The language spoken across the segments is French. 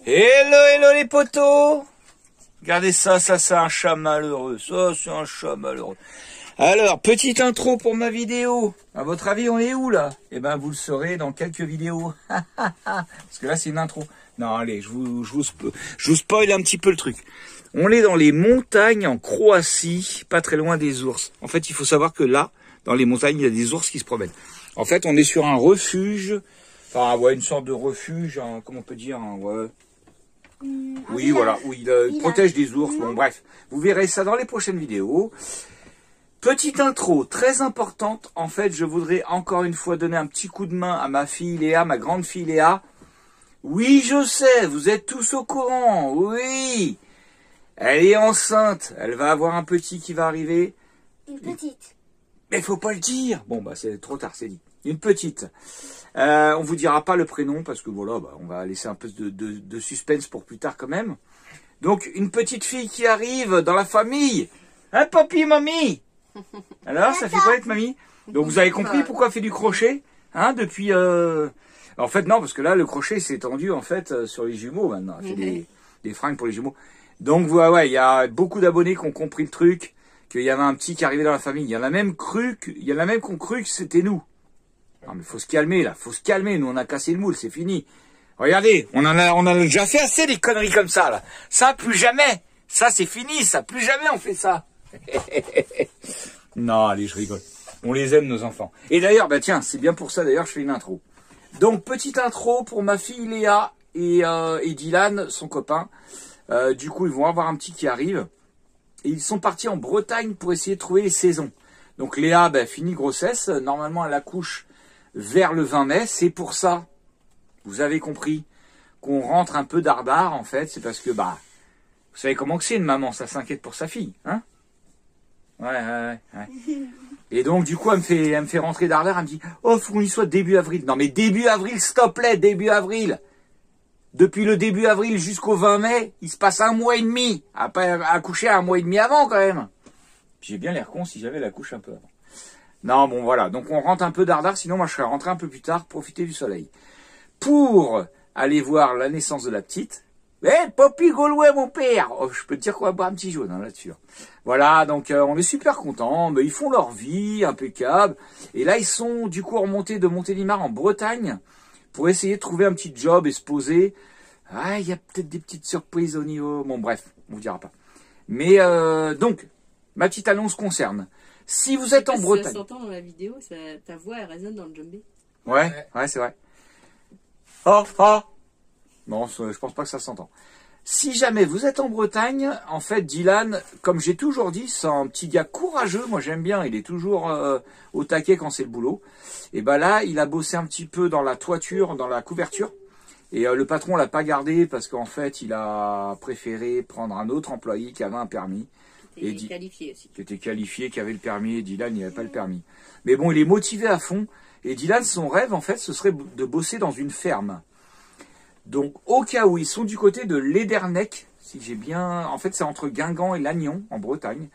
Hello, hello les potos. Regardez ça, c'est un chat malheureux. Ça, c'est un chat malheureux. Alors, petite intro pour ma vidéo. À votre avis, on est où là? Eh ben, vous le saurez dans quelques vidéos. Parce que là, c'est une intro. Non, allez, je vous spoil un petit peu le truc. On est dans les montagnes en Croatie, pas très loin des ours. En fait, il faut savoir que là, dans les montagnes, il y a des ours qui se promènent. En fait, on est sur un refuge. Enfin, ouais, une sorte de refuge, hein, comment on peut dire, hein, ouais. Oui, voilà, où il protège des ours. Bon, bref, vous verrez ça dans les prochaines vidéos. Petite intro très importante. En fait, je voudrais encore une fois donner un petit coup de main à ma fille Léa, ma grande fille Léa. Oui, je sais, vous êtes tous au courant. Oui, elle est enceinte. Elle va avoir un petit qui va arriver. Une petite. Mais faut pas le dire. Bon, bah c'est trop tard, c'est dit. Une petite. On vous dira pas le prénom parce que voilà, bah, on va laisser un peu de suspense pour plus tard quand même. Donc une petite fille qui arrive dans la famille. Hein, papy, mamie. Alors, ça fait quoi être mamie? Donc vous avez compris pourquoi elle fait du crochet, hein, depuis. En fait non, parce que là le crochet s'est étendu en fait sur les jumeaux maintenant. Elle fait des fringues pour les jumeaux. Donc ouais, il y a beaucoup d'abonnés qui ont compris le truc, qu'il y avait un petit qui arrivait dans la famille. Il y en a même qui ont cru que c'était nous. Non mais faut se calmer là, faut se calmer. Nous on a cassé le moule, c'est fini. Regardez, on a déjà fait assez des conneries comme ça là. Ça plus jamais. Ça c'est fini, ça plus jamais on fait ça. Non, allez, je rigole. On les aime nos enfants. Et d'ailleurs, bah tiens, c'est bien pour ça d'ailleurs je fais une intro. Donc petite intro pour ma fille Léa et Dylan, son copain. Du coup, ils vont avoir un petit qui arrive. Et ils sont partis en Bretagne pour essayer de trouver les saisons. Donc Léa, bah, finit grossesse. Normalement, elle accouche vers le 20 mai. C'est pour ça, vous avez compris, qu'on rentre un peu dardard, en fait. C'est parce que, bah, vous savez comment que c'est une maman, ça s'inquiète pour sa fille, hein? Ouais. Et donc, du coup, elle me fait rentrer dardard. Elle me dit, oh, faut qu'on y soit début avril. Non, mais début avril, s'il te plaît, début avril. Depuis le début avril jusqu'au 20 mai, il se passe 1 mois et demi. Après, accoucher 1 mois et demi avant, quand même. J'ai bien l'air con si j'avais la couche un peu avant. Non, bon, voilà. Donc, on rentre un peu dardard. Sinon, moi, je serais rentré un peu plus tard, profiter du soleil. Pour aller voir la naissance de la petite. Eh, Papy Gaulois, mon père! Oh, je peux te dire qu'on va boire un petit jaune, hein, là-dessus. Voilà, donc, on est super contents. Mais ils font leur vie, impeccable. Et là, ils sont, du coup, remontés de Montélimar en Bretagne pour essayer de trouver un petit job et se poser. Ah, il y a peut-être des petites surprises au niveau. Bon, bref, on vous dira pas. Mais, donc, ma petite annonce concerne. Si vous êtes en Bretagne. Ça s'entend dans la vidéo, ta voix, elle résonne dans le djembé. Ouais, c'est vrai. Bon, je pense pas que ça s'entend. Si jamais vous êtes en Bretagne, en fait, Dylan, comme j'ai toujours dit, c'est un petit gars courageux. Moi, j'aime bien. Il est toujours au taquet quand c'est le boulot. Et ben là, il a bossé un petit peu dans la toiture, dans la couverture. Et le patron l'a pas gardé parce qu'en fait, il a préféré prendre un autre employé qui avait un permis. Qui était qualifié aussi. Qui était qualifié, qui avait le permis. Et Dylan, il n'avait pas le permis. Mais bon, il est motivé à fond. Et Dylan, son rêve, en fait, ce serait de bosser dans une ferme. Donc, au cas où ils sont du côté de Lédernec, si j'ai bien... En fait, c'est entre Guingamp et Lannion, en Bretagne.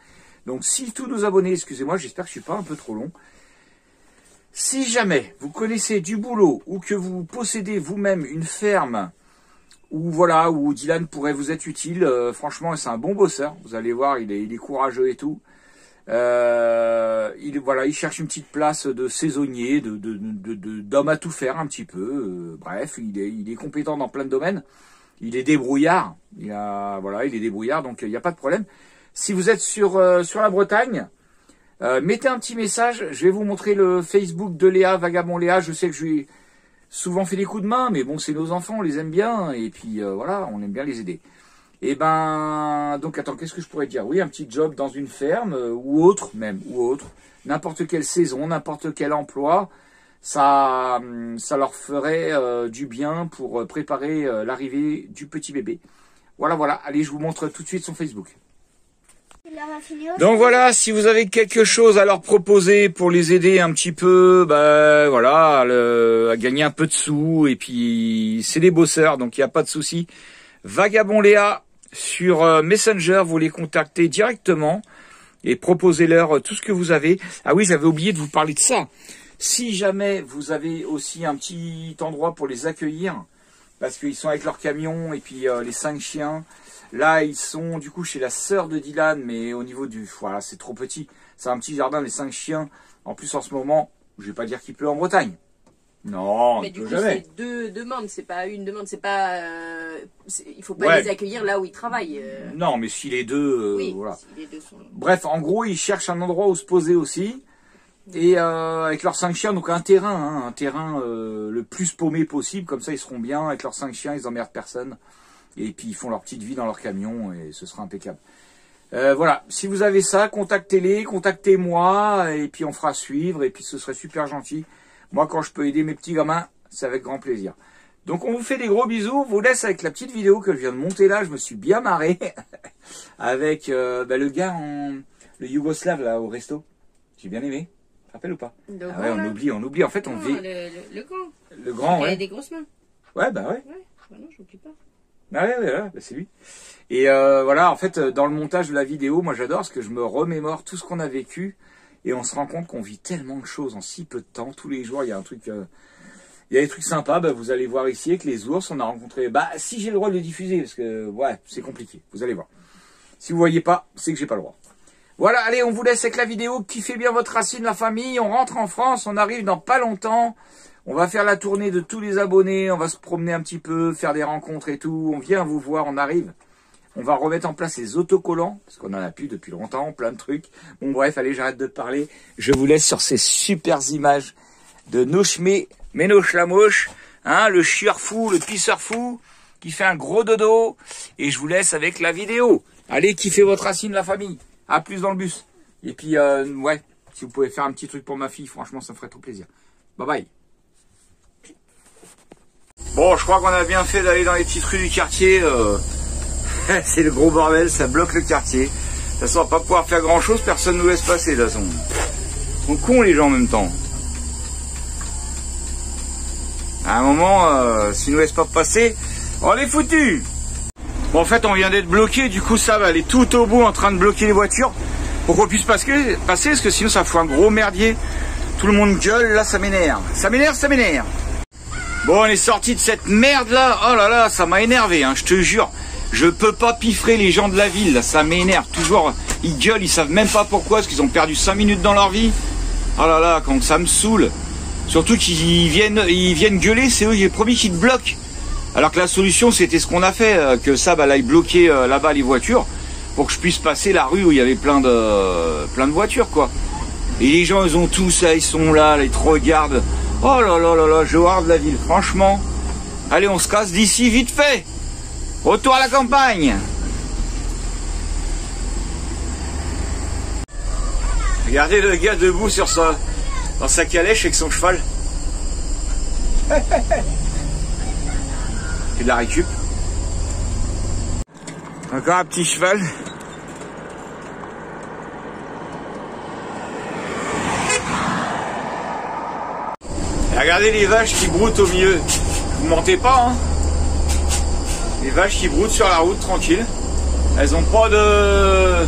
Donc, si tous nos abonnés, excusez-moi, j'espère que je ne suis pas un peu trop long. Si jamais vous connaissez du boulot ou que vous possédez vous-même une ferme ou voilà, où Dylan pourrait vous être utile, franchement, c'est un bon bosseur. Vous allez voir, il est courageux et tout. Il cherche une petite place de saisonnier, d'homme à tout faire un petit peu. Bref, il est compétent dans plein de domaines. Il est débrouillard. Il est débrouillard, donc il n'y a pas de problème. Si vous êtes sur la Bretagne, mettez un petit message. Je vais vous montrer le Facebook de Léa, Vagabond Léa. Je sais que je lui ai souvent fait des coups de main, mais bon, c'est nos enfants, on les aime bien. Et puis voilà, on aime bien les aider. Et ben, donc attends, qu'est-ce que je pourrais dire? Oui, un petit job dans une ferme, ou autre, n'importe quelle saison, n'importe quel emploi, ça leur ferait du bien pour préparer l'arrivée du petit bébé. Voilà, allez, je vous montre tout de suite son Facebook. Donc voilà, si vous avez quelque chose à leur proposer pour les aider un petit peu, à gagner un peu de sous, et puis c'est des bosseurs, donc il n'y a pas de souci. Vagabond Léa, sur Messenger, vous les contactez directement et proposez-leur tout ce que vous avez. Ah oui, j'avais oublié de vous parler de ça. Si jamais vous avez aussi un petit endroit pour les accueillir, parce qu'ils sont avec leur camion et puis les 5 chiens. Là, ils sont du coup chez la sœur de Dylan, mais au niveau du... Voilà, c'est trop petit. C'est un petit jardin, les 5 chiens. En plus, en ce moment, je vais pas dire qu'il pleut en Bretagne. Non, mais il du pleut coup, jamais. c'est 2 demandes, c'est pas une demande, c'est pas... il faut pas les accueillir là où ils travaillent. Non, mais si les deux... oui, voilà. si les deux sont... Bref, en gros, ils cherchent un endroit où se poser aussi. Et avec leurs 5 chiens, donc un terrain le plus paumé possible. Comme ça, ils seront bien. Avec leurs 5 chiens, ils emmerdent personne. Et puis, ils font leur petite vie dans leur camion et ce sera impeccable. Voilà, si vous avez ça, contactez-les, contactez-moi. Et puis, on fera suivre. Et puis, ce serait super gentil. Moi, quand je peux aider mes petits gamins, c'est avec grand plaisir. Donc, on vous fait des gros bisous. Je vous laisse avec la petite vidéo que je viens de monter là. Je me suis bien marré avec le gars, le Yougoslave là au resto. J'ai bien aimé. Tu te rappelles ou pas? Ah ouais, on oublie. En fait, on vit. Le grand. Le grand, ouais. Il a des grosses mains. Ouais, bah ouais. Ouais, bah non, je n'oublie pas. Ah ouais, bah c'est lui. Et voilà, en fait, dans le montage de la vidéo, moi j'adore parce que je me remémore tout ce qu'on a vécu et on se rend compte qu'on vit tellement de choses en si peu de temps. Tous les jours, il y a un truc, il y a des trucs sympas. Bah, vous allez voir ici avec les ours, on a rencontré. Bah, si j'ai le droit de les diffuser, parce que ouais, c'est compliqué. Vous allez voir. Si vous voyez pas, c'est que j'ai pas le droit. Voilà, allez, on vous laisse avec la vidéo. Kiffez bien votre racine, la famille. On rentre en France, on arrive dans pas longtemps. On va faire la tournée de tous les abonnés, on va se promener un petit peu, faire des rencontres et tout. On vient vous voir, on arrive. On va remettre en place les autocollants, parce qu'on en a plus depuis longtemps, plein de trucs. Bon bref, allez, j'arrête de parler. Je vous laisse sur ces super images de Nochmé, Ménoche la moche, hein, le chieur fou, le pisseur fou, qui fait un gros dodo. Et je vous laisse avec la vidéo. Allez, kiffez votre racine, la famille. À plus dans le bus. Et puis, ouais, si vous pouvez faire un petit truc pour ma fille, franchement, ça me ferait trop plaisir. Bye bye. Bon, je crois qu'on a bien fait d'aller dans les petites rues du quartier. C'est le gros bordel, ça bloque le quartier. De toute façon, on va pas pouvoir faire grand chose, personne ne nous laisse passer. De toute façon, ils sont cons les gens en même temps. À un moment, s'ils nous laissent pas passer, on est foutus. Bon, en fait, on vient d'être bloqué, du coup, ça va aller tout au bout en train de bloquer les voitures pour qu'on puisse passer, parce que sinon, ça fout un gros merdier. Tout le monde gueule, là, ça m'énerve. Ça m'énerve, ça m'énerve. Bon, on est sorti de cette merde là. Oh là là, ça m'a énervé, hein, je te jure. Je peux pas piffrer les gens de la ville, là, ça m'énerve. Toujours, ils gueulent, ils savent même pas pourquoi, parce qu'ils ont perdu 5 minutes dans leur vie. Oh là là, quand ça me saoule. Surtout qu'ils viennent gueuler, c'est eux, j'ai promis qu'ils te bloquent. Alors que la solution, c'était ce qu'on a fait, que ça, aille bloquer là-bas les voitures, pour que je puisse passer la rue où il y avait plein de voitures, quoi. Et les gens, ils ont tout ça, ils sont là, ils te regardent. Oh là là là là, je hors de la ville, franchement. Allez, on se casse d'ici vite fait. Retour à la campagne. Regardez le gars debout dans sa calèche avec son cheval. C'est de la récup. Encore un petit cheval. Et regardez les vaches qui broutent au milieu. Vous mentez pas, hein. Les vaches qui broutent sur la route tranquille. Elles ont pas de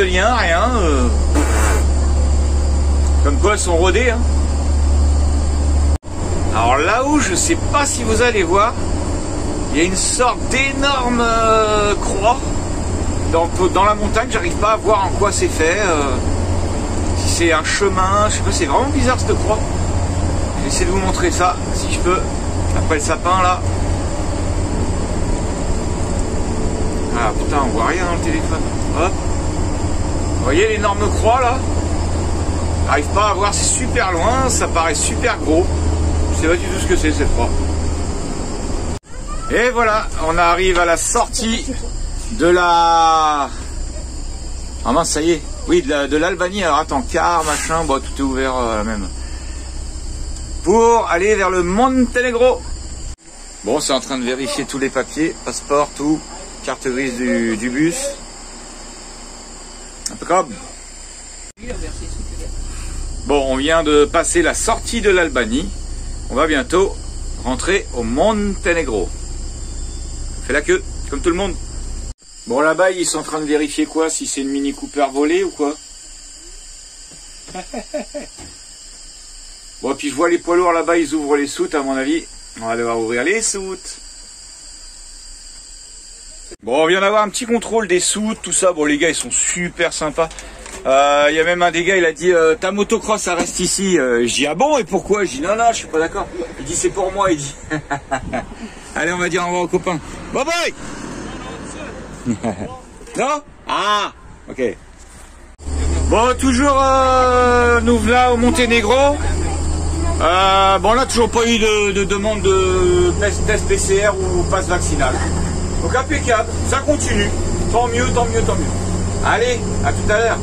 lien, rien. Comme quoi elles sont rodées, hein. Alors là où je sais pas si vous allez voir, il y a une sorte d'énorme croix dans la montagne. J'arrive pas à voir en quoi c'est fait. Si c'est un chemin, je sais pas, c'est vraiment bizarre cette croix. J'essaie de vous montrer ça, si je peux, après le sapin là. Ah putain, on voit rien dans le téléphone. Hop. Vous voyez l'énorme croix là? J'arrive pas à voir, c'est super loin, ça paraît super gros. Je sais pas du tout ce que c'est cette croix. Et voilà, on arrive à la sortie de la... Ah mince, ça y est. Oui, de l'Albanie. Alors attends, car, machin, bon, tout est ouvert la même. Pour aller vers le Monténégro. Bon, c'est en train de vérifier tous les papiers, passeport, tout, carte grise du bus. Impeccable. Bon, on vient de passer la sortie de l'Albanie. On va bientôt rentrer au Monténégro. On fait la queue, comme tout le monde. Bon, là-bas, ils sont en train de vérifier quoi? Si c'est une Mini Cooper volée ou quoi? Bon, puis je vois les poids lourds là-bas, ils ouvrent les soutes, à mon avis. On va devoir ouvrir les soutes. Bon, on vient d'avoir un petit contrôle des soutes, tout ça. Bon, les gars, ils sont super sympas. Il y a même un des gars, il a dit ta motocross, ça reste ici. Je dis ah bon, et pourquoi? Je dis non, je suis pas d'accord. Il dit c'est pour moi, il dit. Allez, on va dire au revoir aux copains. Bye bye. Non? Ah, ok. Bon, toujours nous voilà au Monténégro. Bon, là, toujours pas eu de demande de test PCR ou passe vaccinal. Donc impeccable, ça continue. Tant mieux, tant mieux, tant mieux. Allez, à tout à l'heure.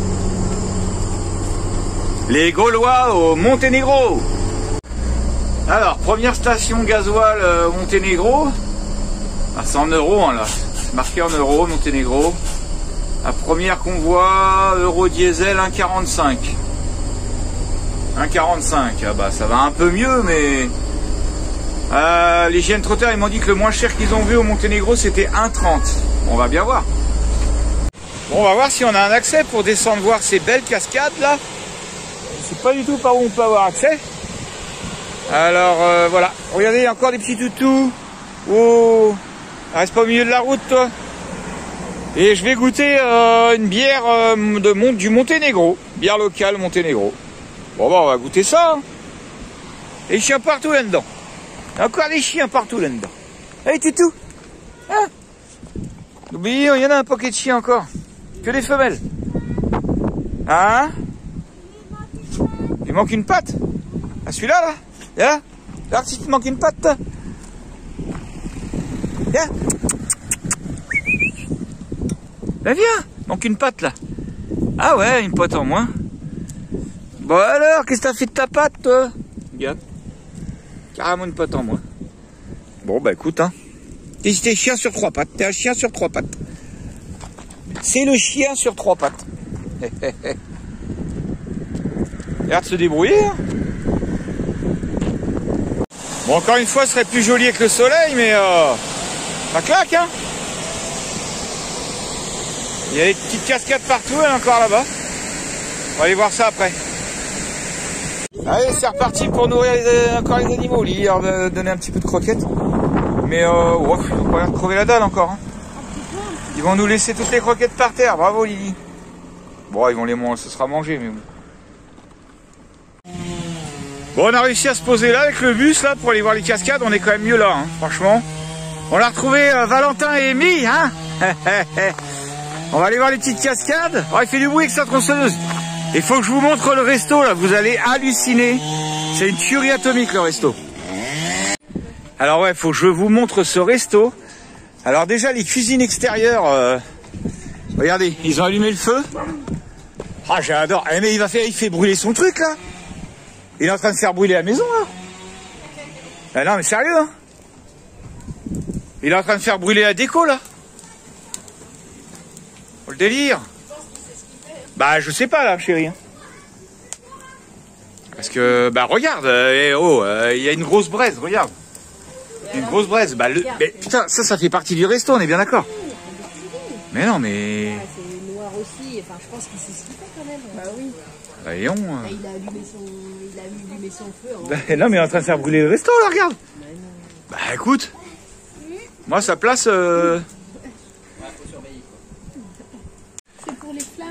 Les Gaulois au Monténégro. Alors, première station gasoil au Monténégro. Ah, c'est en euros, hein, là. C'est marqué en euros, Monténégro. La première qu'on voit, euro diesel 1,45. 1,45. Ah bah ça va un peu mieux, mais les GN Trotter, ils m'ont dit que le moins cher qu'ils ont vu au Monténégro, c'était 1,30. On va bien voir. Bon, on va voir si on a un accès pour descendre voir ces belles cascades là. Je sais pas du tout par où on peut avoir accès. Alors voilà, regardez, il y a encore des petits toutous. Oh, reste pas au milieu de la route, toi. Et je vais goûter une bière du Monténégro, bière locale Monténégro. Bon bah on va goûter ça. Hein. Et des chiens partout là-dedans. Encore des chiens partout là-dedans. Allez toutou. Hein? Oubliez, il y en a un paquet de chiens encore. Que des femelles. Hein? Il manque une patte. Ah celui-là là. Viens. Regarde si tu manques une patte. Viens. Ben viens. Manque une patte là. Ah ouais, une patte en moins. Bon alors, qu'est-ce que t'as fait de ta patte, toi? Regarde. Carrément une patte en moins. Bon, bah écoute, hein. T'es chien sur 3 pattes. T'es un chien sur 3 pattes. C'est le chien sur 3 pattes. Regarde se débrouiller. Hein. Bon, encore une fois, ce serait plus joli avec le soleil, mais ça claque, hein. Il y a des petites cascades partout, hein, encore là-bas. On va aller voir ça après. Allez, c'est reparti pour nourrir encore les animaux. Lily leur donner un petit peu de croquettes. Mais on va leur crever la dalle encore. Hein. Ils vont nous laisser toutes les croquettes par terre. Bravo Lily. Bon, ils vont les manger, ce sera mangé, mais bon. Bon, on a réussi à se poser là avec le bus là pour aller voir les cascades. On est quand même mieux là, hein, franchement. On a retrouvé Valentin et Amy, hein. On va aller voir les petites cascades. Oh, il fait du bruit avec sa tronçonneuse. Il faut que je vous montre le resto là, vous allez halluciner. C'est une tuerie atomique le resto. Alors ouais, il faut que je vous montre ce resto. Alors déjà les cuisines extérieures, regardez, ils ont allumé le feu. Ah j'adore. Eh, mais il fait brûler son truc là. Il est en train de faire brûler la maison là. Ah, non mais sérieux hein. Il est en train de faire brûler la déco là. Oh, le délire. Bah je sais pas là chérie. Parce que bah regarde, il y a une grosse braise, regarde. Une grosse braise. Bah mais putain, ça fait partie du resto, on est bien d'accord. Mais non mais. C'est noir aussi, enfin je pense qu'il sait ce qu'il fait quand même. Bah oui. Bah Léon. Il a allumé son feu. Hein. Bah, non mais il est en train de faire brûler le resto là, regarde. Bah écoute. Moi sa place.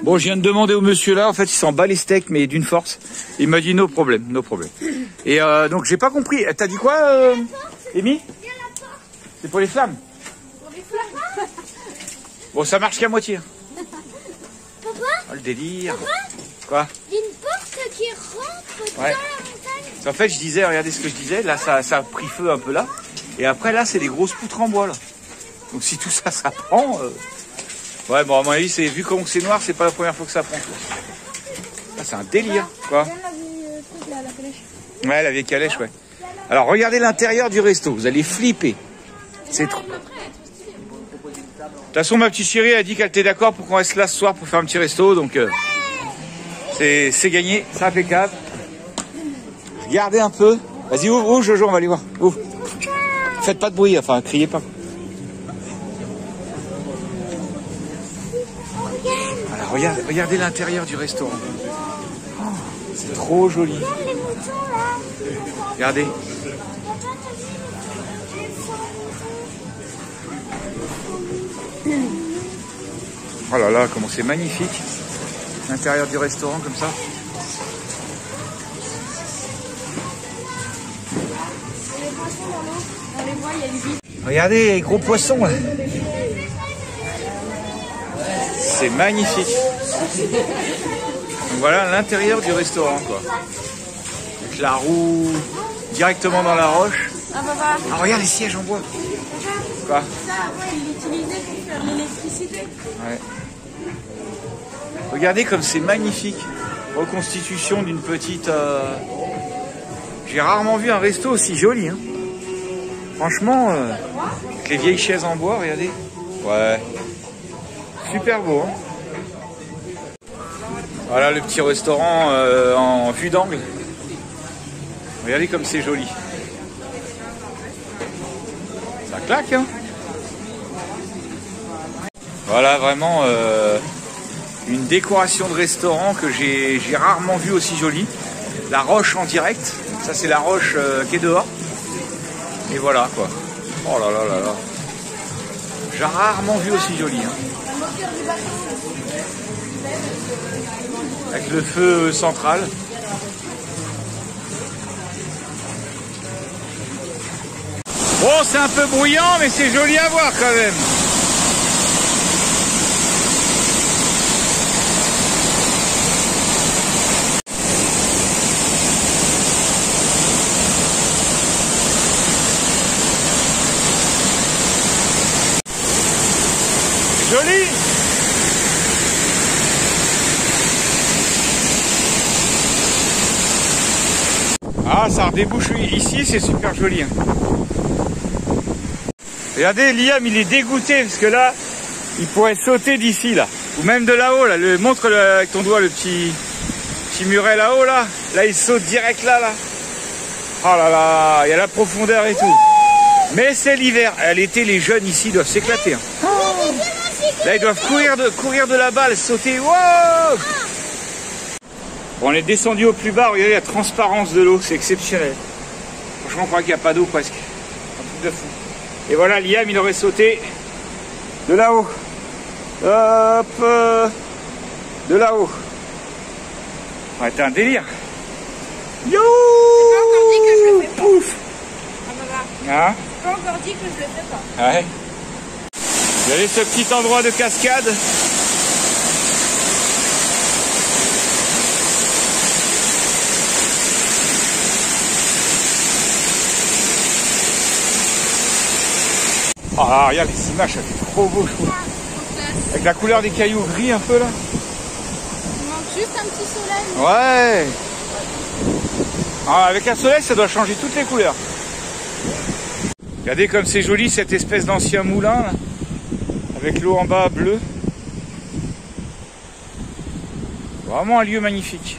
Bon, je viens de demander au monsieur là, en fait, il s'en bat les steaks, mais d'une force. Il m'a dit no problème, no problème. Et donc, j'ai pas compris. T'as dit quoi, Amy? C'est pour les flammes. Pour les flammes. Bon, ça marche qu'à moitié. Papa? Oh, le délire. Papa? Quoi? Il y a une porte qui rentre dans la montagne. En fait, je disais, regardez ce que je disais. Là, ça a pris feu un peu là. Et après, là, c'est des grosses poutres en bois là. Donc, si tout ça, ça prend. Ouais, bon, à mon avis, vu comment c'est noir, c'est pas la première fois que ça prend. Ah, c'est un délire, quoi. Ouais, la vieille calèche, ouais. Alors, regardez l'intérieur du resto, vous allez flipper. C'est trop. De toute façon, ma petite chérie a dit qu'elle était d'accord pour qu'on reste là ce soir pour faire un petit resto, donc c'est gagné, c'est impeccable. Regardez un peu. Vas-y, ouvre, Jojo, on va aller voir. Ouvre. Faites pas de bruit, enfin, criez pas. Regardez l'intérieur du restaurant. Oh, c'est trop joli. Regardez. Oh là là, comment c'est magnifique. L'intérieur du restaurant comme ça. Regardez les gros poissons là. C'est magnifique. Donc voilà l'intérieur du restaurant quoi. Avec la roue directement dans la roche. Ah papa. Ah regarde les sièges en bois. Quoi? Ça, ouais, il l'utilisait pour faire l'électricité. Ouais. Regardez comme c'est magnifique. Reconstitution d'une petite... J'ai rarement vu un resto aussi joli. Hein. Franchement, avec les vieilles chaises en bois, regardez. Ouais. Super beau. Hein. Voilà le petit restaurant en vue d'angle. Regardez comme c'est joli. Ça claque, hein. Voilà vraiment une décoration de restaurant que j'ai rarement vue aussi jolie. La roche en direct. Ça c'est la roche qui est dehors. Et voilà quoi. Oh là là là là. J'ai rarement vu aussi joli. Hein. Avec le feu central. Bon, c'est un peu bruyant, mais c'est joli à voir quand même. Joli. Ah, ça redébouche ici, c'est super joli. Hein. Regardez, Liam, il est dégoûté parce que là, il pourrait sauter d'ici, là. Ou même de là-haut, là. Montre avec ton doigt le petit muret là-haut, là. Là, il saute direct là, là. Oh là là, il y a la profondeur et tout. Mais c'est l'hiver. À l'été, les jeunes ici doivent s'éclater. Hein. Là, ils doivent courir de la balle, sauter. Wow! Bon, on est descendu au plus bas. Regardez la transparence de l'eau, c'est exceptionnel. Franchement, on croit qu'il n'y a pas d'eau presque. Un truc de fou. Et voilà, Liam, il aurait sauté de là-haut. Hop, de là-haut. Ouais, t'es un délire. Yo! J'ai pas encore dit que je le fais pas. Pouf! Ah, Hein? j'ai pas encore dit que je le fais pas. Ouais. Vous avez ce petit endroit de cascade. Ah, regarde les images, ça fait trop beau, je trouve. Avec la couleur des cailloux gris un peu là. Il manque juste un petit soleil. Ouais. Ah, avec un soleil, ça doit changer toutes les couleurs. Regardez comme c'est joli cette espèce d'ancien moulin là, avec l'eau en bas bleue. Vraiment un lieu magnifique.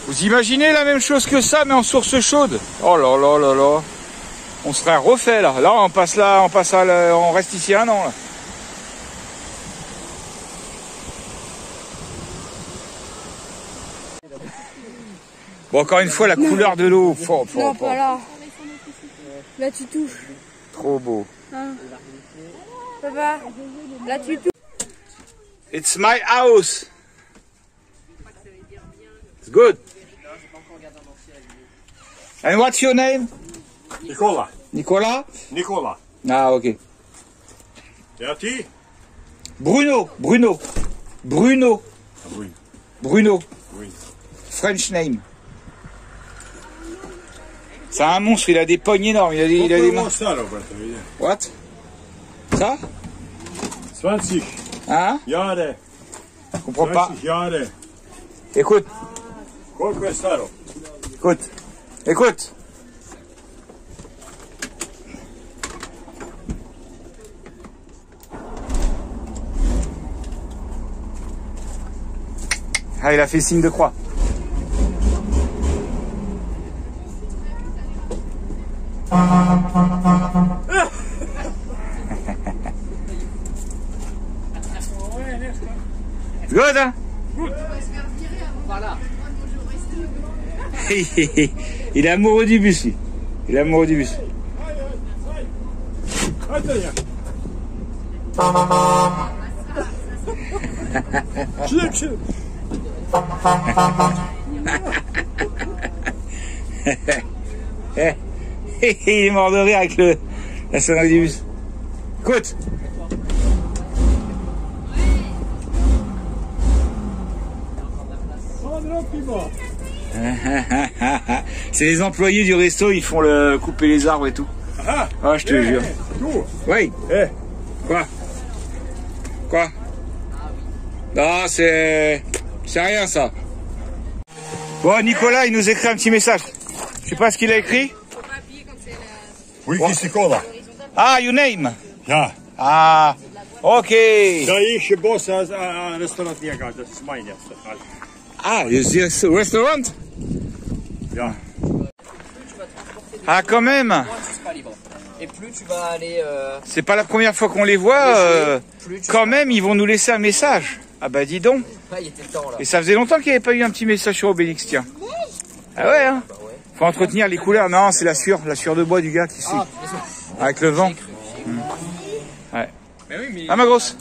Vous imaginez la même chose que ça mais en source chaude? Oh là là là là. On serait refait là. Là on passe on reste ici un an là. Bon, encore une fois la couleur de l'eau. Non, pas là. Là tu touches. Trop beau. Hein. Papa, là tu touches. It's my house. It's good. And what's your name? Nicola. Nicolas? Nicola. Ah, ok. Et à qui? Bruno. Ah, oui. Bruno. Oui. French name. C'est un monstre, il a des pognes énormes, il a des mains. What? Ça? 20 Hein? Jahre. Je comprends pas. 20 Jahre. Écoute, Colko è staro? écoute. Ah, il a fait signe de croix. Good, hein? Voilà. Il est amoureux du bus, lui. Il est amoureux du bus. Hadi ya. Çilek. Il est mort de rire avec la sonnerie du bus. Écoute. C'est les employés du resto, ils font le couper les arbres et tout. Ah, je te jure. Oui. Quoi? Non, c'est rien ça. Bon, Nicolas, il nous écrit un petit message. Je sais pas ce qu'il a écrit. Oui, qu'est-ce que c'est là? Ah, your name. Ja. Ah, ok. Ja, ich boss ein Restaurant hier gehabt, das ist mein jetzt. Ah, this restaurant? Ja. Ah, quand même. Moins tu seras libre. Et plus tu vas aller... C'est pas la première fois qu'on les voit. Quand même, ils vont nous laisser un message. Ah bah dis donc. il était temps là. Et ça faisait longtemps qu'il n'y avait pas eu un petit message sur Obélix, tiens. Ah ouais, hein. Faut entretenir les couleurs. Non, c'est la sueur de bois du gars qui suit. Avec le vent. Ouais. Ah ma grosse.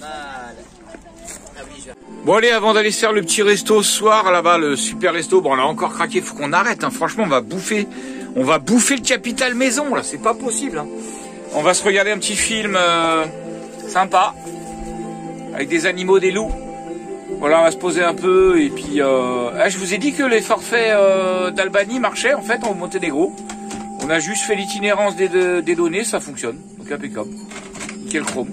Bon allez, avant d'aller se faire le petit resto ce soir, là-bas, le super resto, bon on a encore craqué, faut qu'on arrête, hein. Franchement on va bouffer le Capital Maison, là, c'est pas possible. Hein. On va se regarder un petit film sympa, avec des animaux, des loups. Voilà, on va se poser un peu, et puis je vous ai dit que les forfaits d'Albanie marchaient en fait en Monténégro. On a juste fait l'itinérance des données, ça fonctionne, donc impeccable. Nickel chrome.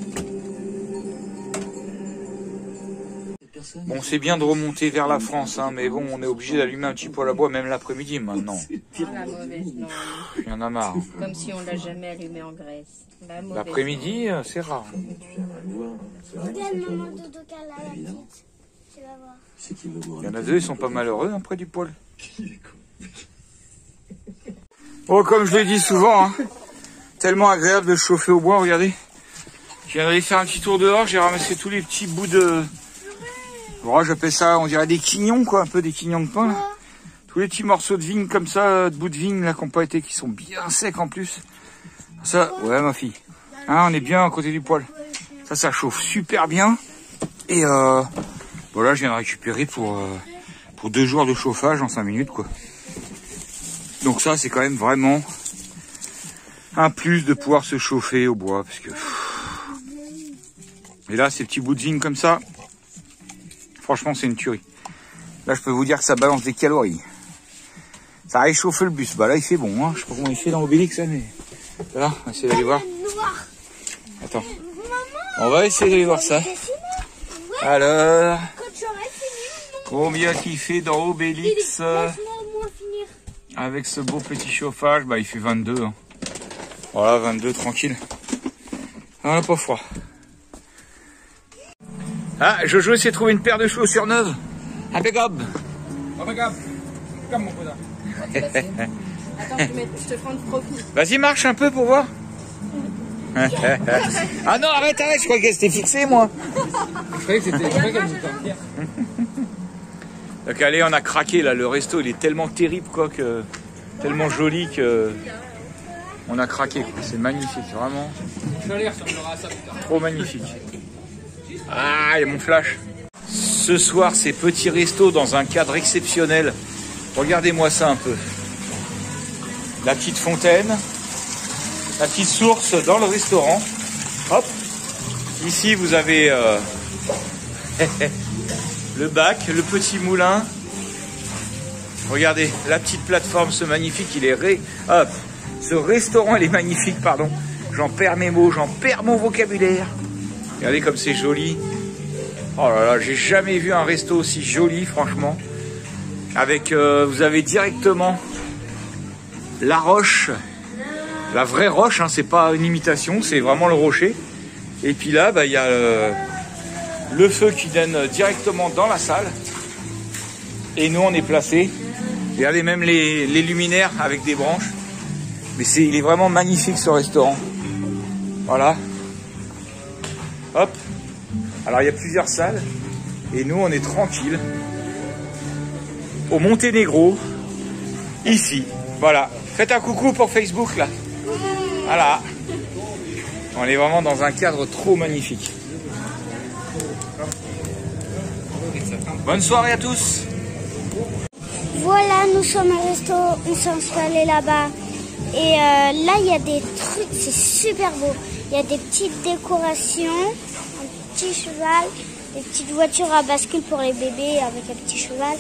Bon, c'est bien de remonter vers la France, hein, mais bon, on est obligé d'allumer un petit poêle à bois même l'après-midi maintenant. La mauvaise, non. Il y en a marre. Comme si on l'a jamais allumé en Grèce. L'après-midi, c'est rare. Regarde maman dodo qu'elle a la petite. Tu vas voir. Il y en a deux, ils sont pas malheureux hein, près du poêle. Bon, comme je l'ai dit souvent, hein, tellement agréable de chauffer au bois, regardez. Je viens d'aller faire un petit tour dehors, j'ai ramassé tous les petits bouts de... Bon, j'appelle ça, on dirait des quignons, quoi, un peu des quignons de pain. Là. Tous les petits morceaux de vigne comme ça, de bouts de vigne, là, qui n'ont pas été, qui sont bien secs en plus. Ça, ouais, ma fille. Hein, on est bien à côté du poêle. Ça chauffe super bien. Et voilà, je viens de récupérer pour 2 jours de chauffage en 5 minutes, quoi. Donc ça, c'est quand même vraiment un plus de pouvoir se chauffer au bois, parce que... Et là, ces petits bouts de vigne comme ça, franchement, c'est une tuerie. Là, je peux vous dire que ça balance des calories. Ça a réchauffé le bus. Bah là, il fait bon. Hein. Je sais pas comment il fait dans Obélix, mais... Là, on va essayer d'aller voir. Attends. On va essayer d'aller voir ça. Alors, combien qu'il fait dans Obélix avec ce beau petit chauffage? Bah, il fait 22. Hein. Voilà, 22, tranquille. On n'a pas froid. Ah, Jojo s'est trouvé une paire de chaussures neuves. Impeccable. Impeccable. Comme mon cousin. Attends, je te ferai un profil. Vas-y, marche un peu pour voir. Ah non, arrête, je croyais qu'elle s'était fixée, moi. Je croyais que c'était comme ça. Donc allez, on a craqué là, le resto il est tellement terrible quoi, que tellement joli que on a craqué quoi. C'est magnifique, vraiment. Trop magnifique. Ah, il y a mon flash. Ce soir, ces petits restos dans un cadre exceptionnel. Regardez-moi ça un peu. La petite fontaine, la petite source dans le restaurant. Hop. Ici, vous avez le bac, le petit moulin. Regardez, la petite plateforme, ce magnifique, il est Hop. Ce restaurant, il est magnifique, pardon. J'en perds mes mots, j'en perds mon vocabulaire. Regardez comme c'est joli. Oh là là, j'ai jamais vu un resto aussi joli, franchement. Avec, vous avez directement la roche, la vraie roche, hein, c'est pas une imitation, c'est vraiment le rocher. Et puis là, bah, y a le feu qui donne directement dans la salle. Et nous, on est placés. Regardez même les luminaires avec des branches. Mais il est vraiment magnifique ce restaurant. Voilà. Hop. Alors il y a plusieurs salles. Et nous, on est tranquille. Au Monténégro. Ici. Voilà. Faites un coucou pour Facebook là. Voilà. On est vraiment dans un cadre trop magnifique. Bonne soirée à tous. Voilà, nous sommes au resto, on s'est installé là-bas. Et là, il y a des trucs, c'est super beau. Il y a des petites décorations, un petit cheval, des petites voitures à bascule pour les bébés avec un petit cheval.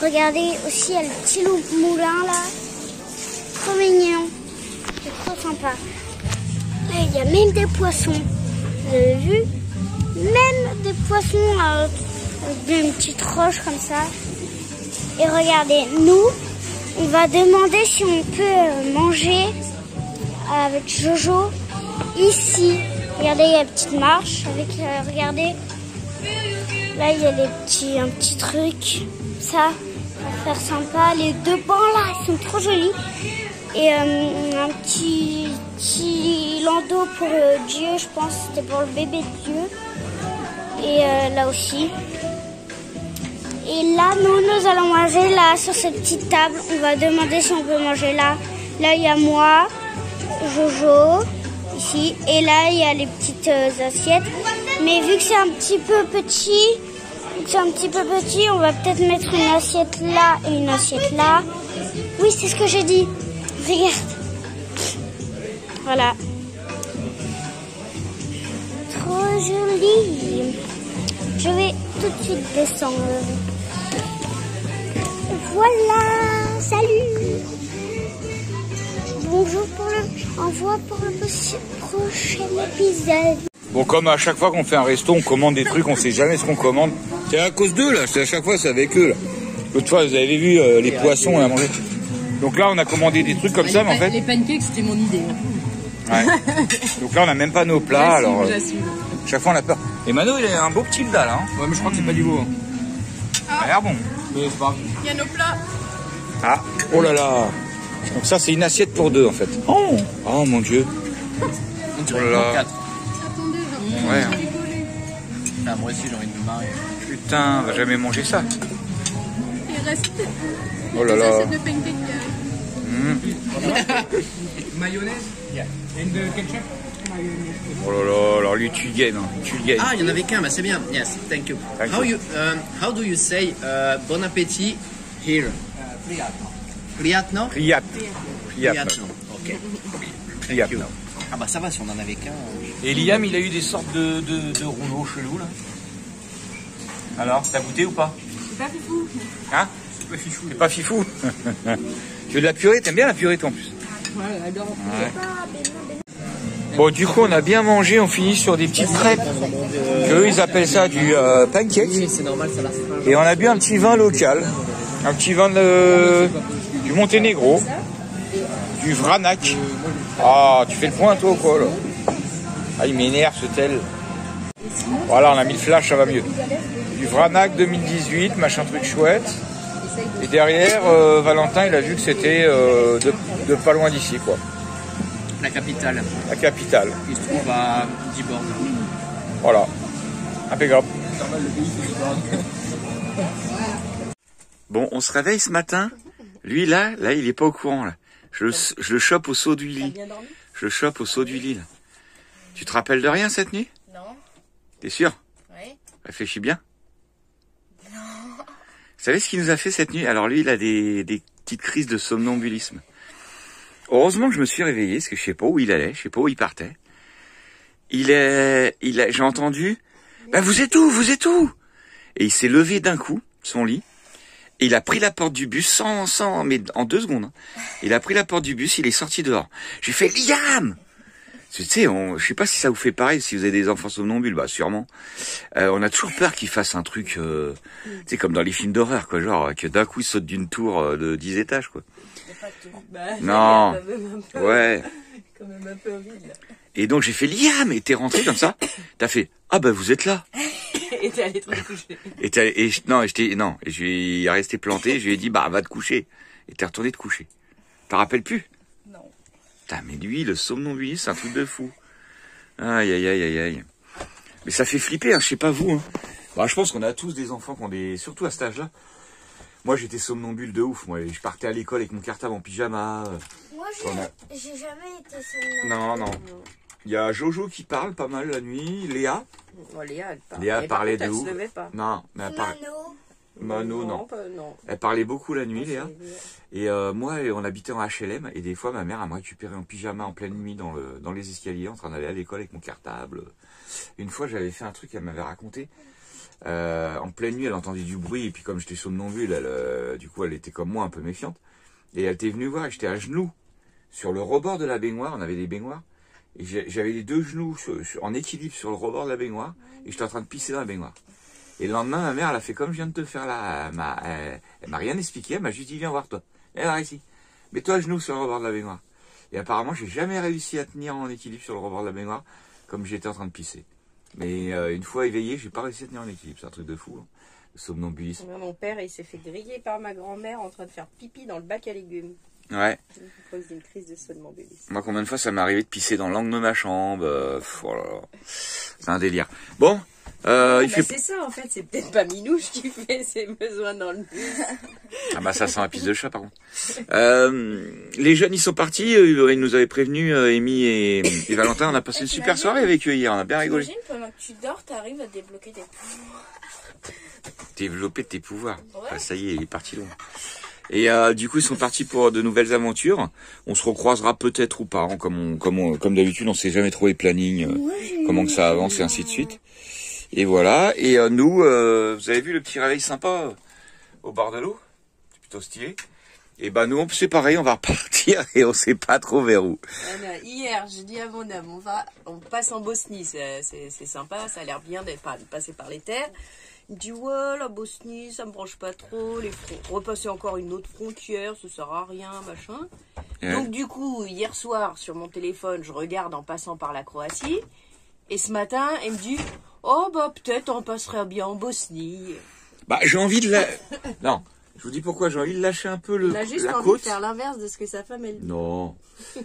Regardez aussi, il y a le petit loup moulin là. Trop mignon. C'est trop sympa. Là, il y a même des poissons. Vous avez vu? Même des poissons avec une petite roche comme ça. Et regardez, nous, on va demander si on peut manger avec Jojo ici. Regardez, il y a une petite marche avec, regardez, là il y a un petit truc, ça va faire sympa. Les deux bancs là, ils sont trop jolis. Et un petit landau pour Dieu, je pense, c'était pour le bébé de Dieu. Et là aussi. Et là, nous allons manger là, sur cette petite table. On va demander si on peut manger là. Là, il y a moi, Jojo, ici. Et là, il y a les petites assiettes. Mais vu que c'est un petit peu petit, on va peut-être mettre une assiette là et une assiette là. Oui, c'est ce que j'ai dit. Regarde. Voilà. Trop joli. Je vais tout de suite descendre. Voilà, salut. Bonjour au revoir pour le prochain épisode. Bon, comme à chaque fois qu'on fait un resto, on commande des trucs, on sait jamais ce qu'on commande. C'est à cause d'eux là, c'est à chaque fois c'est avec eux là. L'autre fois vous avez vu les poissons à manger. Donc là on a commandé des trucs comme ça, mais en fait. Les pancakes c'était mon idée. Ouais. Donc là on n'a même pas nos plats, alors. Chaque fois on a peur. Et Mano il a un beau petit dalle, hein. Ouais, mais je crois que c'est pas du veau. Hein. Ça a l'air bon. Mais c'est pas grave. Il y a nos plats. Ah, oh là là. Donc ça c'est une assiette pour deux en fait. Oh, oh mon dieu. On Oh là là. 4. Ouais. Ah, moi aussi j'ai envie de me marier. Putain, on va jamais manger ça. Il reste Oh là là. de pancakes. Mayonnaise? Yeah. And the ketchup? Oh là là, alors lui tu gagnes, hein. Tu le gagnes. Ah, il y en avait qu'un, bah c'est bien. Yes, thank you. Thank How you. how do you say bon appétit here? Priatno? Priat. Priatno. Ok. Priatno. Ah bah ça va si on en avait qu'un. Et Liam, il a eu des sortes de rouleaux chelous là. Alors, t'as goûté ou pas? C'est pas fifou. Hein? C'est pas fichou. C'est pas fifou. Tu veux de la purée? T'aimes bien la purée toi en plus? Ouais, j'adore. Ouais. Bon, du coup, on a bien mangé, on finit sur des petites crêpes. Eux, ils appellent ça du pancake. Oui, c'est normal, ça reste. Et on a bu un petit vin local. Un petit vin du Monténégro. Du Vranac. Ah, tu fais le point toi ou quoi là? Ah, il m'énerve ce tel. Voilà, on a mis le flash, ça va mieux. Du Vranac 2018, machin truc chouette. Et derrière, Valentin, il a vu que c'était de pas loin d'ici, quoi. La capitale. La capitale. Qui se trouve à Diborg. Voilà. Impeccable. Bon, on se réveille ce matin. Lui, là, il est pas au courant, là. Je le chope au seau du lit. Je le chope au seau du lit, là. Tu te rappelles de rien cette nuit? Non. T'es sûr? Oui. Réfléchis bien. Non. Vous savez ce qu'il nous a fait cette nuit? Alors lui, il a des petites crises de somnambulisme. Heureusement que je me suis réveillé, parce que je sais pas où il allait, je sais pas où il partait. J'ai entendu, bah, vous êtes où? Et il s'est levé d'un coup, de son lit, et il a pris la porte du bus mais en 2 secondes. Hein. Il a pris la porte du bus, il est sorti dehors. J'ai fait, Liam! Tu sais, je sais pas si ça vous fait pareil, si vous avez des enfants somnambules, bah, sûrement. On a toujours peur qu'ils fassent un truc, tu sais, comme dans les films d'horreur, quoi, genre, que d'un coup ils sautent d'une tour de 10 étages, quoi. Non. Ouais. Quand même un peu horrible. Et donc j'ai fait Liam, et t'es rentré comme ça. T'as fait ah bah vous êtes là. Et t'es allé te coucher. Et je lui ai resté planté. Je lui ai dit bah va te coucher. Et t'es retourné te coucher. T'en rappelles plus? Non. Putain mais lui le somnambulisme c'est un truc de fou. Aïe aïe aïe aïe aïe. Mais ça fait flipper. Hein, je sais pas vous. Hein. Bah je pense qu'on a tous des enfants qui ont des, surtout à cet âge-là. Moi j'étais somnambule de ouf. Moi je partais à l'école avec mon cartable en pyjama. Moi j'ai jamais été somnambule. Non. Il y a Jojo qui parle pas mal la nuit, Léa. Oh, Léa, Léa parlait de où? ouf. Elle se levait pas. Non, mais elle parlait. Mano, non. Non. Elle parlait beaucoup la nuit, Léa. Et moi, on habitait en HLM. Et des fois, ma mère, elle me récupérait en pyjama en pleine nuit dans les escaliers, en train d'aller à l'école avec mon cartable. Une fois, j'avais fait un truc qu'elle m'avait raconté. En pleine nuit, elle entendait du bruit. Et puis, comme j'étais somnambule, du coup, elle était comme moi, un peu méfiante. Et elle était venue voir et j'étais à genoux sur le rebord de la baignoire. On avait des baignoires. Et j'avais les deux genoux en équilibre sur le rebord de la baignoire. Et j'étais en train de pisser dans la baignoire. Et le lendemain, ma mère, elle a fait comme je viens de te faire là. Elle m'a rien expliqué. Elle m'a juste dit, viens voir toi. Elle a ici. Mets-toi à genoux sur le rebord de la baignoire. Et apparemment, j'ai jamais réussi à tenir en équilibre sur le rebord de la baignoire comme j'étais en train de pisser. Mais une fois éveillé, j'ai pas réussi à tenir en équilibre. C'est un truc de fou. Hein. Le somnambulisme. Mon père, il s'est fait griller par ma grand-mère en train de faire pipi dans le bac à légumes. Ouais. Ça cause d'une crise de somnambulisme. Moi, combien de fois ça m'est arrivé de pisser dans l'angle de ma chambre. Oh là là. C'est un délire. Bon. C'est ça en fait, c'est peut-être pas Minouche qui fait ses besoins dans le bus. Ah bah ça sent la pisse de chat par contre. Les jeunes ils sont partis, ils nous avaient prévenus, Amy et Valentin, on a passé une super soirée avec eux hier, on a bien rigolé. T'imagines, pendant que tu dors, t'arrives à débloquer tes pouvoirs. Développer tes pouvoirs. Ouais. Ah, ça y est, il est parti loin. Et du coup ils sont partis pour de nouvelles aventures. On se recroisera peut-être ou pas, hein, comme d'habitude on sait jamais trop les plannings, comment que ça avance et ainsi de suite. Et voilà, et nous, vous avez vu le petit réveil sympa au bord de l'eau, c'est plutôt stylé. Et ben nous, c'est pareil, on va repartir et on sait pas trop vers où. Hier, je dis à mon homme, on passe en Bosnie, c'est sympa, ça a l'air bien de passer par les terres. Il me dit, ouais, la Bosnie, ça me branche pas trop, repasser encore une autre frontière, ça sert à rien, machin. Ouais. Donc du coup, hier soir, sur mon téléphone, je regarde en passant par la Croatie, et ce matin, il me dit... Oh bah peut-être on passerait bien en Bosnie. Bah j'ai envie de Non, je vous dis pourquoi, j'ai envie de lâcher un peu la côte. Il a juste envie de faire l'inverse de ce que sa femme elle dit. Non,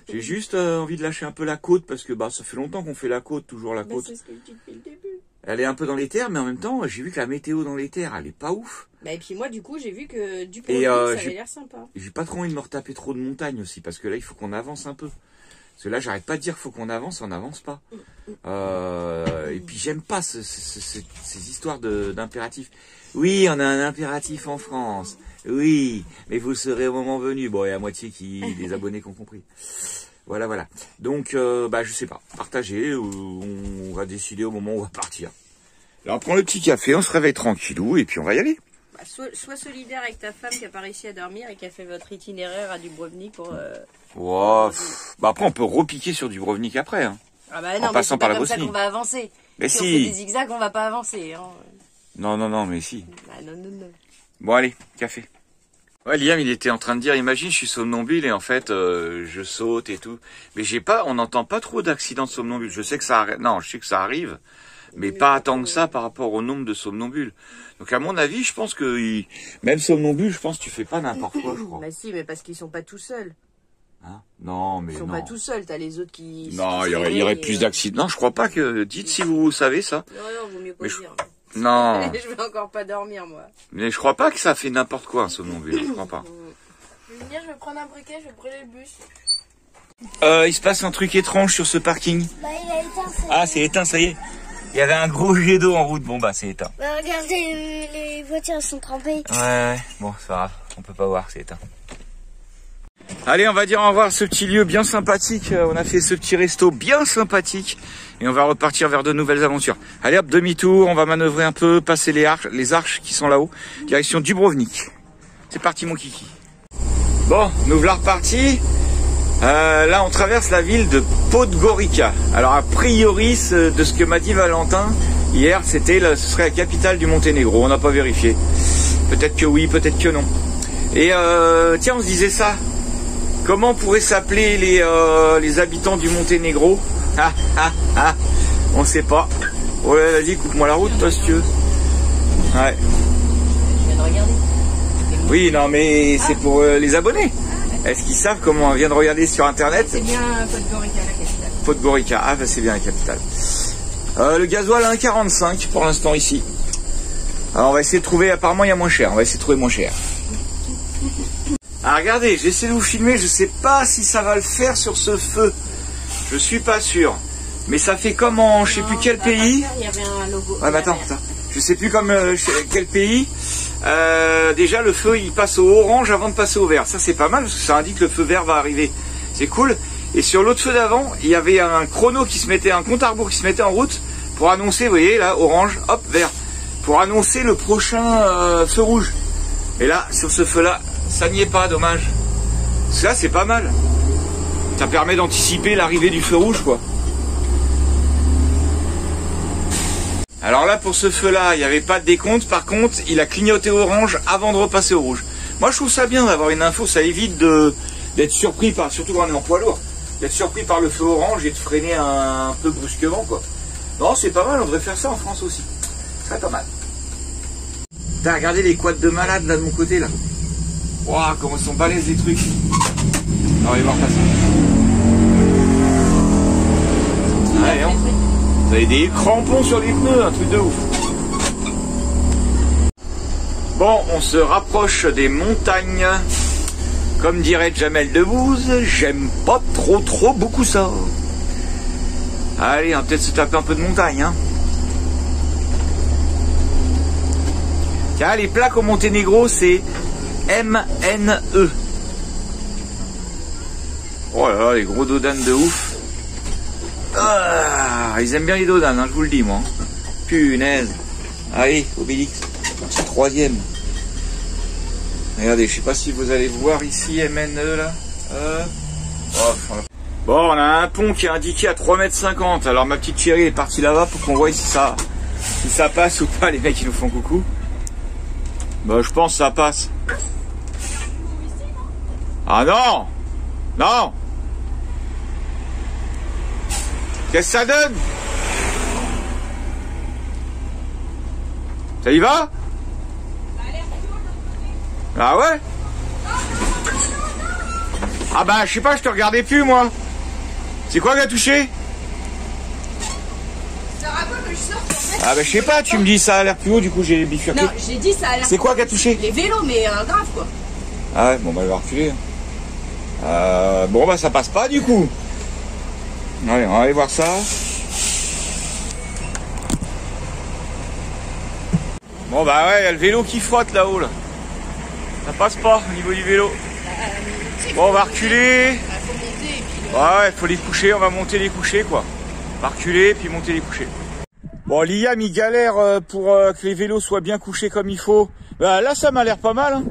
j'ai juste envie de lâcher un peu la côte parce que bah ça fait longtemps qu'on fait la côte, toujours la côte. C'est ce que je dis depuis le début. Elle est un peu dans les terres, mais en même temps j'ai vu que la météo dans les terres elle est pas ouf. Bah et puis moi du coup j'ai vu que du coup ça avait l'air sympa. J'ai pas trop envie de me retaper trop de montagnes aussi parce que là il faut qu'on avance un peu. Parce que là, j'arrête pas de dire faut qu'on avance, on n'avance pas. Et puis j'aime pas ces histoires d'impératifs. Oui, on a un impératif en France. Oui, mais vous serez au moment venu. Bon, il y a moitié des abonnés qui ont compris. Voilà, voilà. Donc, je sais pas. Partagez, on va décider au moment où on va partir. Là, on prend le petit café, on se réveille tranquillou et puis on va y aller. Sois solidaire avec ta femme qui n'a pas réussi à dormir et qui a fait votre itinéraire à Dubrovnik pour... Wow. Bah après, on peut repiquer sur Dubrovnik après. Hein. Ah bah non, en passant par la Bosnie. C'est comme ça qu'on va avancer. Mais si on fait des zigzags, on va pas avancer. Hein. Non, mais si. Bah non. Bon, allez, café. Ouais, Liam, il était en train de dire, imagine, je suis somnambule et en fait, je saute et tout. Mais on n'entend pas trop d'accidents de somnambule. Je sais que ça arrive. Mais pas tant que ça par rapport au nombre de somnambules. Donc à mon avis, je pense que même somnambule, je pense que tu fais pas n'importe quoi, je crois. Bah si, mais parce qu'ils sont pas tout seuls. Hein? Non, mais ils sont pas tout seuls, t'as les autres qui... Non, il y aurait plus d'accidents. Non, je crois pas que... Dites si vous savez ça. Non, vaut mieux pas dire. Non. Je vais encore pas dormir, moi. Mais je crois pas que ça fait n'importe quoi, un somnambule, je crois pas. Je vais venir, je vais prendre un briquet, je vais brûler le bus. Il se passe un truc étrange sur ce parking. Bah, il a éteint, Ah, c'est éteint, ça y est. Il y avait un gros jet d'eau en route. Bon, bah, c'est éteint. Bah, regardez, les voitures sont trempées. Ouais. Bon, c'est pas grave. On peut pas voir, c'est éteint. Allez, on va dire au revoir à ce petit lieu bien sympathique. On a fait ce petit resto bien sympathique. Et on va repartir vers de nouvelles aventures. Allez hop, demi-tour. On va manœuvrer un peu, passer les arches qui sont là-haut. Direction Dubrovnik. C'est parti, mon kiki. Bon, nous voilà repartis. Là, on traverse la ville de Podgorica. Alors, a priori, de ce que m'a dit Valentin hier, ce serait la capitale du Monténégro. On n'a pas vérifié. Peut-être que oui, peut-être que non. Et tiens, on se disait ça. Comment pourraient s'appeler les habitants du Monténégro? On sait pas. Ouais, vas-y, coupe-moi la route, toi, si tu veux. Ouais. Je viens de regarder. Oui, non, mais c'est pour les abonnés. Est-ce qu'ils savent comment on vient de regarder sur internet? C'est bien Podgorica, la capitale. Podgorica, ah bah c'est bien la capitale. Le gasoil à 1,45 pour l'instant ici. Alors on va essayer de trouver, apparemment il y a moins cher, on va essayer de trouver moins cher. Ah regardez, j'essaie de vous filmer, je sais pas si ça va le faire sur ce feu. Je suis pas sûr. Mais ça fait comme en je sais plus quel pays. Il y avait un logo. Ouais, mais attends. Je sais plus comme quel pays. Déjà le feu il passe au orange avant de passer au vert. Ça c'est pas mal parce que ça indique que le feu vert va arriver. C'est cool. Et sur l'autre feu d'avant, il y avait un chrono qui se mettait, un compte à rebours qui se mettait en route pour annoncer, vous voyez là, orange, hop, vert. Pour annoncer le prochain feu rouge. Et là, sur ce feu-là, ça n'y est pas, dommage. Ça, c'est pas mal. Ça permet d'anticiper l'arrivée du feu rouge, quoi. Alors là, pour ce feu-là, il n'y avait pas de décompte. Par contre, il a clignoté orange avant de repasser au rouge. Moi, je trouve ça bien d'avoir une info. Ça évite d'être surpris par, surtout quand on est en poids lourd, d'être surpris par le feu orange et de freiner un peu brusquement, quoi. Non, c'est pas mal. On devrait faire ça en France aussi. Ce serait pas mal. T'as regardé les quads de malade là de mon côté là. Waouh, comment ils sont balèzes les trucs. On va aller voir passer. Allez, hein. Vous avez des crampons sur les pneus, un truc de ouf. Bon, on se rapproche des montagnes. Comme dirait Jamel Debbouze, j'aime pas trop beaucoup ça. Allez, on va peut-être se taper un peu de montagne, hein. Tiens, les plaques au Monténégro, c'est MNE. Oh là là, les gros dodanes de ouf. Ah, ils aiment bien les dodanes, hein, je vous le dis, moi. Punaise. Allez, Obélix, petit troisième. Regardez, je sais pas si vous allez voir ici, MNE, là. Bon, on a un pont qui est indiqué à 3,50 m. Alors, ma petite chérie est partie là-bas pour qu'on voie si ça passe ou pas. Les mecs, ils nous font coucou. Bah, je pense que ça passe. Ah non! Non! Qu'est-ce que ça donne? Ça y va? Ah ouais? Ah bah, je sais pas, je te regardais plus, moi. C'est quoi qui a touché? Ah bah je sais pas, tu me dis ça a l'air plus haut, du coup j'ai bifurqué. Non, j'ai dit ça a l'air. C'est quoi qui a touché? Les vélos, mais grave quoi. Ah ouais, bon bah elle va reculer. Bon bah ça passe pas du coup. Allez, on va aller voir ça. Bon bah ouais, il y a le vélo qui frotte là-haut là. Ça passe pas au niveau du vélo. Bon, on va reculer. Ouais, il faut les coucher, on va monter les couchers quoi. On va reculer puis monter les couchers. Bon, Liam il galère pour que les vélos soient bien couchés comme il faut. Bah, là ça m'a l'air pas mal. Hein.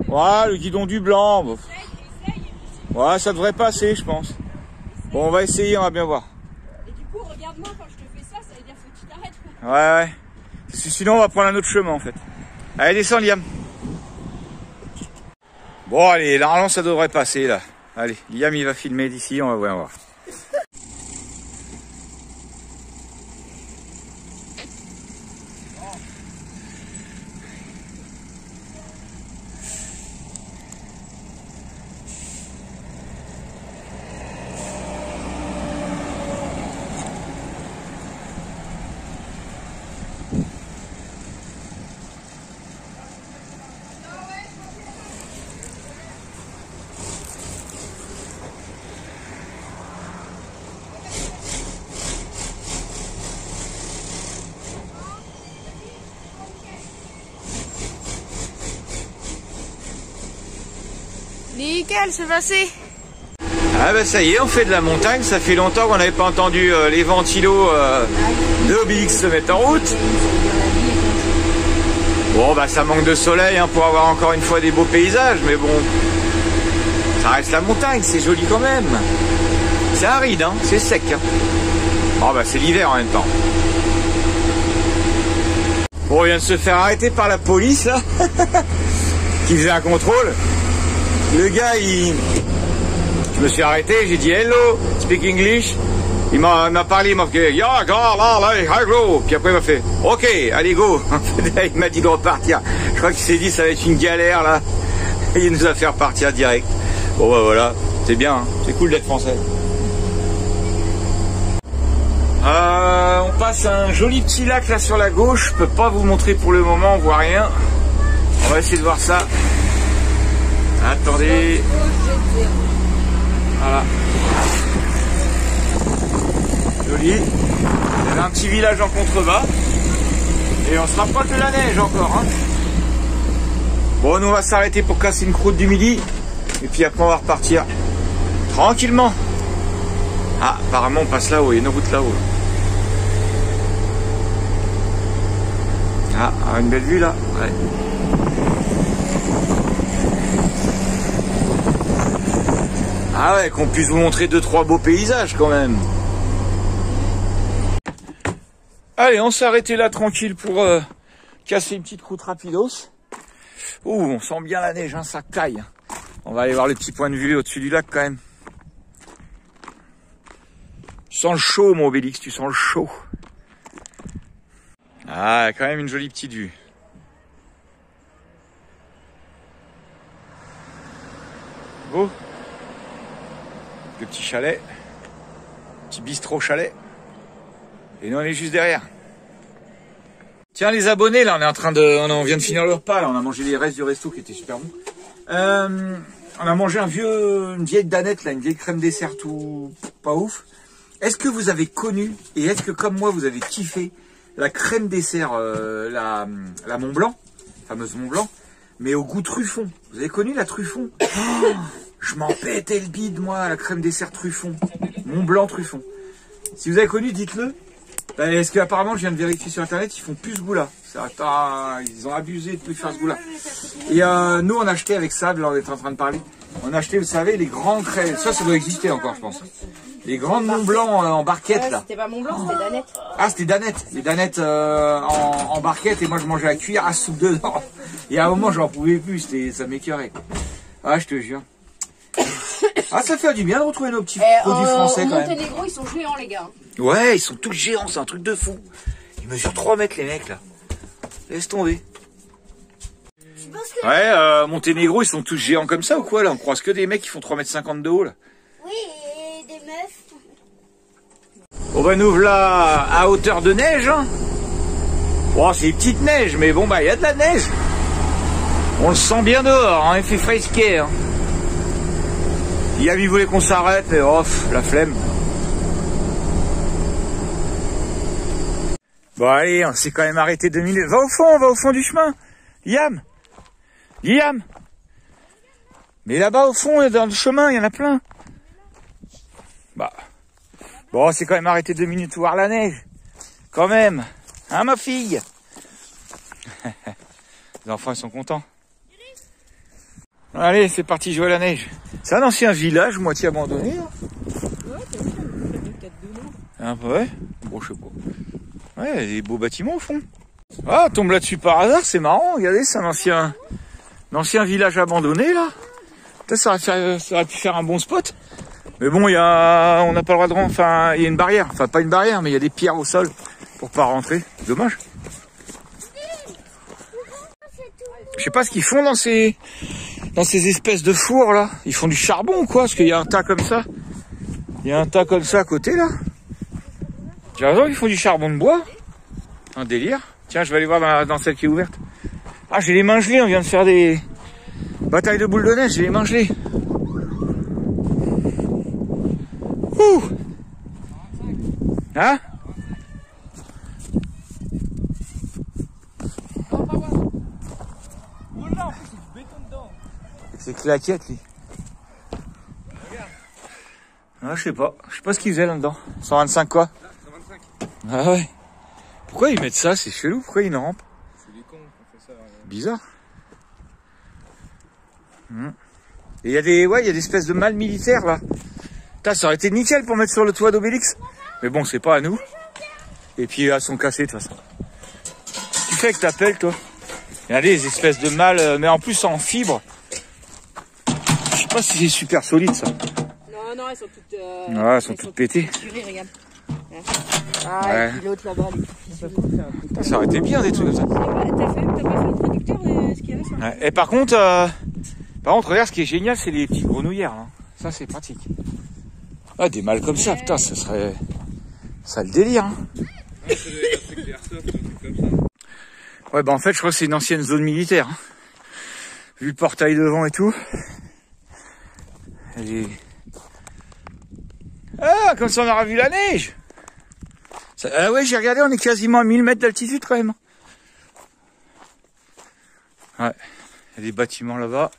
Ouais, le guidon du blanc. Bon. Ouais, ça devrait passer je pense. Bon, on va essayer, on va bien voir. Et du coup, regarde-moi quand je te fais ça, ça veut dire faut que tu t'arrêtes. Ouais. Parce que sinon on va prendre un autre chemin en fait. Allez, descends Liam. Bon, allez, normalement ça devrait passer là. Allez, Liam il va filmer d'ici, on va voir. Nickel, c'est passé. Ah bah ça y est, on fait de la montagne, ça fait longtemps qu'on n'avait pas entendu les ventilos de Obélix se mettre en route. Bon bah ça manque de soleil hein, pour avoir encore une fois des beaux paysages, mais bon, ça reste la montagne, c'est joli quand même. C'est aride, hein, c'est sec. Hein. Oh bah c'est l'hiver en même temps. Bon, on vient de se faire arrêter par la police là, qui faisait un contrôle. Le gars, je me suis arrêté, j'ai dit hello, speak English. Il m'a parlé, il m'a fait yeah, hello. Puis après il m'a fait ok, allez go. Il m'a dit de repartir. Je crois qu'il s'est dit ça va être une galère là. Et il nous a fait repartir direct. Bon bah voilà, c'est bien, hein. C'est cool d'être français. On passe un joli petit lac là sur la gauche. Je peux pas vous montrer pour le moment, on voit rien. On va essayer de voir ça. Attendez. Voilà. Il y avait un petit village en contrebas. Et on se rapproche de la neige encore. Hein. Bon, nous on va s'arrêter pour casser une croûte du midi. Et puis après on va repartir tranquillement. Ah, apparemment on passe là-haut, il y a une route là-haut. Ah, une belle vue là. Ouais. Ah ouais, qu'on puisse vous montrer 2-3 beaux paysages quand même. Allez, on s'est arrêté là tranquille pour casser une petite croûte rapidos. Ouh, on sent bien la neige, hein, ça caille. On va aller voir les petits points de vue au-dessus du lac quand même. Tu sens le chaud, mon Obélix, tu sens le chaud. Ah, quand même une jolie petite vue. Beau. Le petit chalet. Petit bistrot chalet. Et nous on est juste derrière. Tiens les abonnés, là on vient de finir le repas, là, on a mangé les restes du resto qui était super bon. On a mangé une vieille danette, là, une vieille crème dessert tout pas ouf. Est-ce que vous avez connu, et est-ce que comme moi vous avez kiffé la crème dessert, la Mont Blanc, fameuse Mont Blanc, mais au goût truffon? Vous avez connu la truffon? Oh, je m'en pétais le bide moi, la crème dessert truffon. Mont Blanc truffon. Si vous avez connu, dites-le. Parce qu'apparemment, je viens de vérifier sur internet, ils font plus ce goût-là. Ils ont abusé de plus faire ce goût-là. Et nous, on a acheté avec Sable, là on est en train de parler. On a acheté, vous savez, les grands crèmes. Ça doit exister encore, je pense. Les grandes Mont Blanc en barquette, là. C'était pas Mont Blanc, c'était Danette. Ah, c'était Danette. Les Danettes en barquette, et moi je mangeais à cuire, à soupe dedans. Et à un moment, j'en pouvais plus, ça m'écœurait. Ah, je te jure. Ah, ça fait du bien de retrouver nos petits produits français quand même. Au Monténégro, ils sont géants, les gars. Ouais, ils sont tous géants, c'est un truc de fou. Ils mesurent 3 mètres, les mecs, là. Laisse tomber. Ouais, Monténégro, ils sont tous géants comme ça ou quoi, là? On croise que des mecs qui font 3,50 m de haut, là. Oui, et des meufs. On va nous voilà à hauteur de neige, hein. Bon, c'est une petite neige, mais bon, bah, il y a de la neige. On le sent bien dehors, hein, il fait frisquet, hein. Yam, il voulait qu'on s'arrête, mais off, la flemme. Bon, allez, on s'est quand même arrêté 2 minutes. Va au fond du chemin. Yam. Mais là-bas, au fond, dans le chemin, il y en a plein. Bah. Bon, on s'est quand même arrêté 2 minutes pour voir la neige. Quand même. Hein, ma fille? Les enfants, ils sont contents. Allez, c'est parti jouer à la neige. C'est un ancien village, moitié abandonné. Là. Ouais, t'as vu, ça fait 4 de long. Ouais, bon, je sais pas. Ouais, il y a des beaux bâtiments au fond. Ah, on tombe là-dessus par hasard, c'est marrant. Regardez, c'est un ancien village abandonné, là. Peut-être ça aurait pu faire un bon spot. Mais bon, on n'a pas le droit de rentrer. Enfin, il y a une barrière. Enfin, pas une barrière, mais il y a des pierres au sol pour pas rentrer. Dommage. Je sais pas ce qu'ils font dans ces espèces de fours là. Ils font du charbon ou quoi? Parce qu'il y a un tas comme ça. Il y a un tas comme ça à côté là. J'ai raison, ils font du charbon de bois. Un délire. Tiens, je vais aller voir dans celle qui est ouverte. Ah, j'ai les mains gelées, on vient de faire des batailles de boules de neige, j'ai les mains gelées. Ouh. Hein? C'est claquette, lui. Ah, je sais pas ce qu'ils faisaient là-dedans. 125 quoi? 125. Ah ouais. Pourquoi ils mettent ça? C'est chelou, pourquoi ils rampent? C'est des cons qui font ça. Bizarre. Et il y a des espèces de mâles militaires là. Putain, ça aurait été nickel pour mettre sur le toit d'Obélix. Mais bon, c'est pas à nous. Et puis elles sont cassées de toute façon. Tu fais avec ta pelle, toi? Il y a des espèces de mâles, mais en plus en fibre. Je sais pas si c'est super solide ça. Non, elles sont toutes. Ouais, elles sont toutes pétées. Regarde. Ah, ouais. Et puis l'autre là-bas, Ça aurait été bien des trucs comme ça. T'as pas fait le producteur de ce qu'il y avait sur Ouais. Et par contre, regarde, ce qui est génial, c'est les petites grenouillères. Hein. Ça, c'est pratique. Ah, des mâles comme ça, putain, ça serait le délire. Hein. Ouais, bah en fait, je crois que c'est une ancienne zone militaire. Hein. Vu le portail devant et tout. Ah, comme ça on aura vu la neige. Ah ouais, j'ai regardé, on est quasiment à 1000 mètres d'altitude quand même. Ouais, il y a des bâtiments là-bas.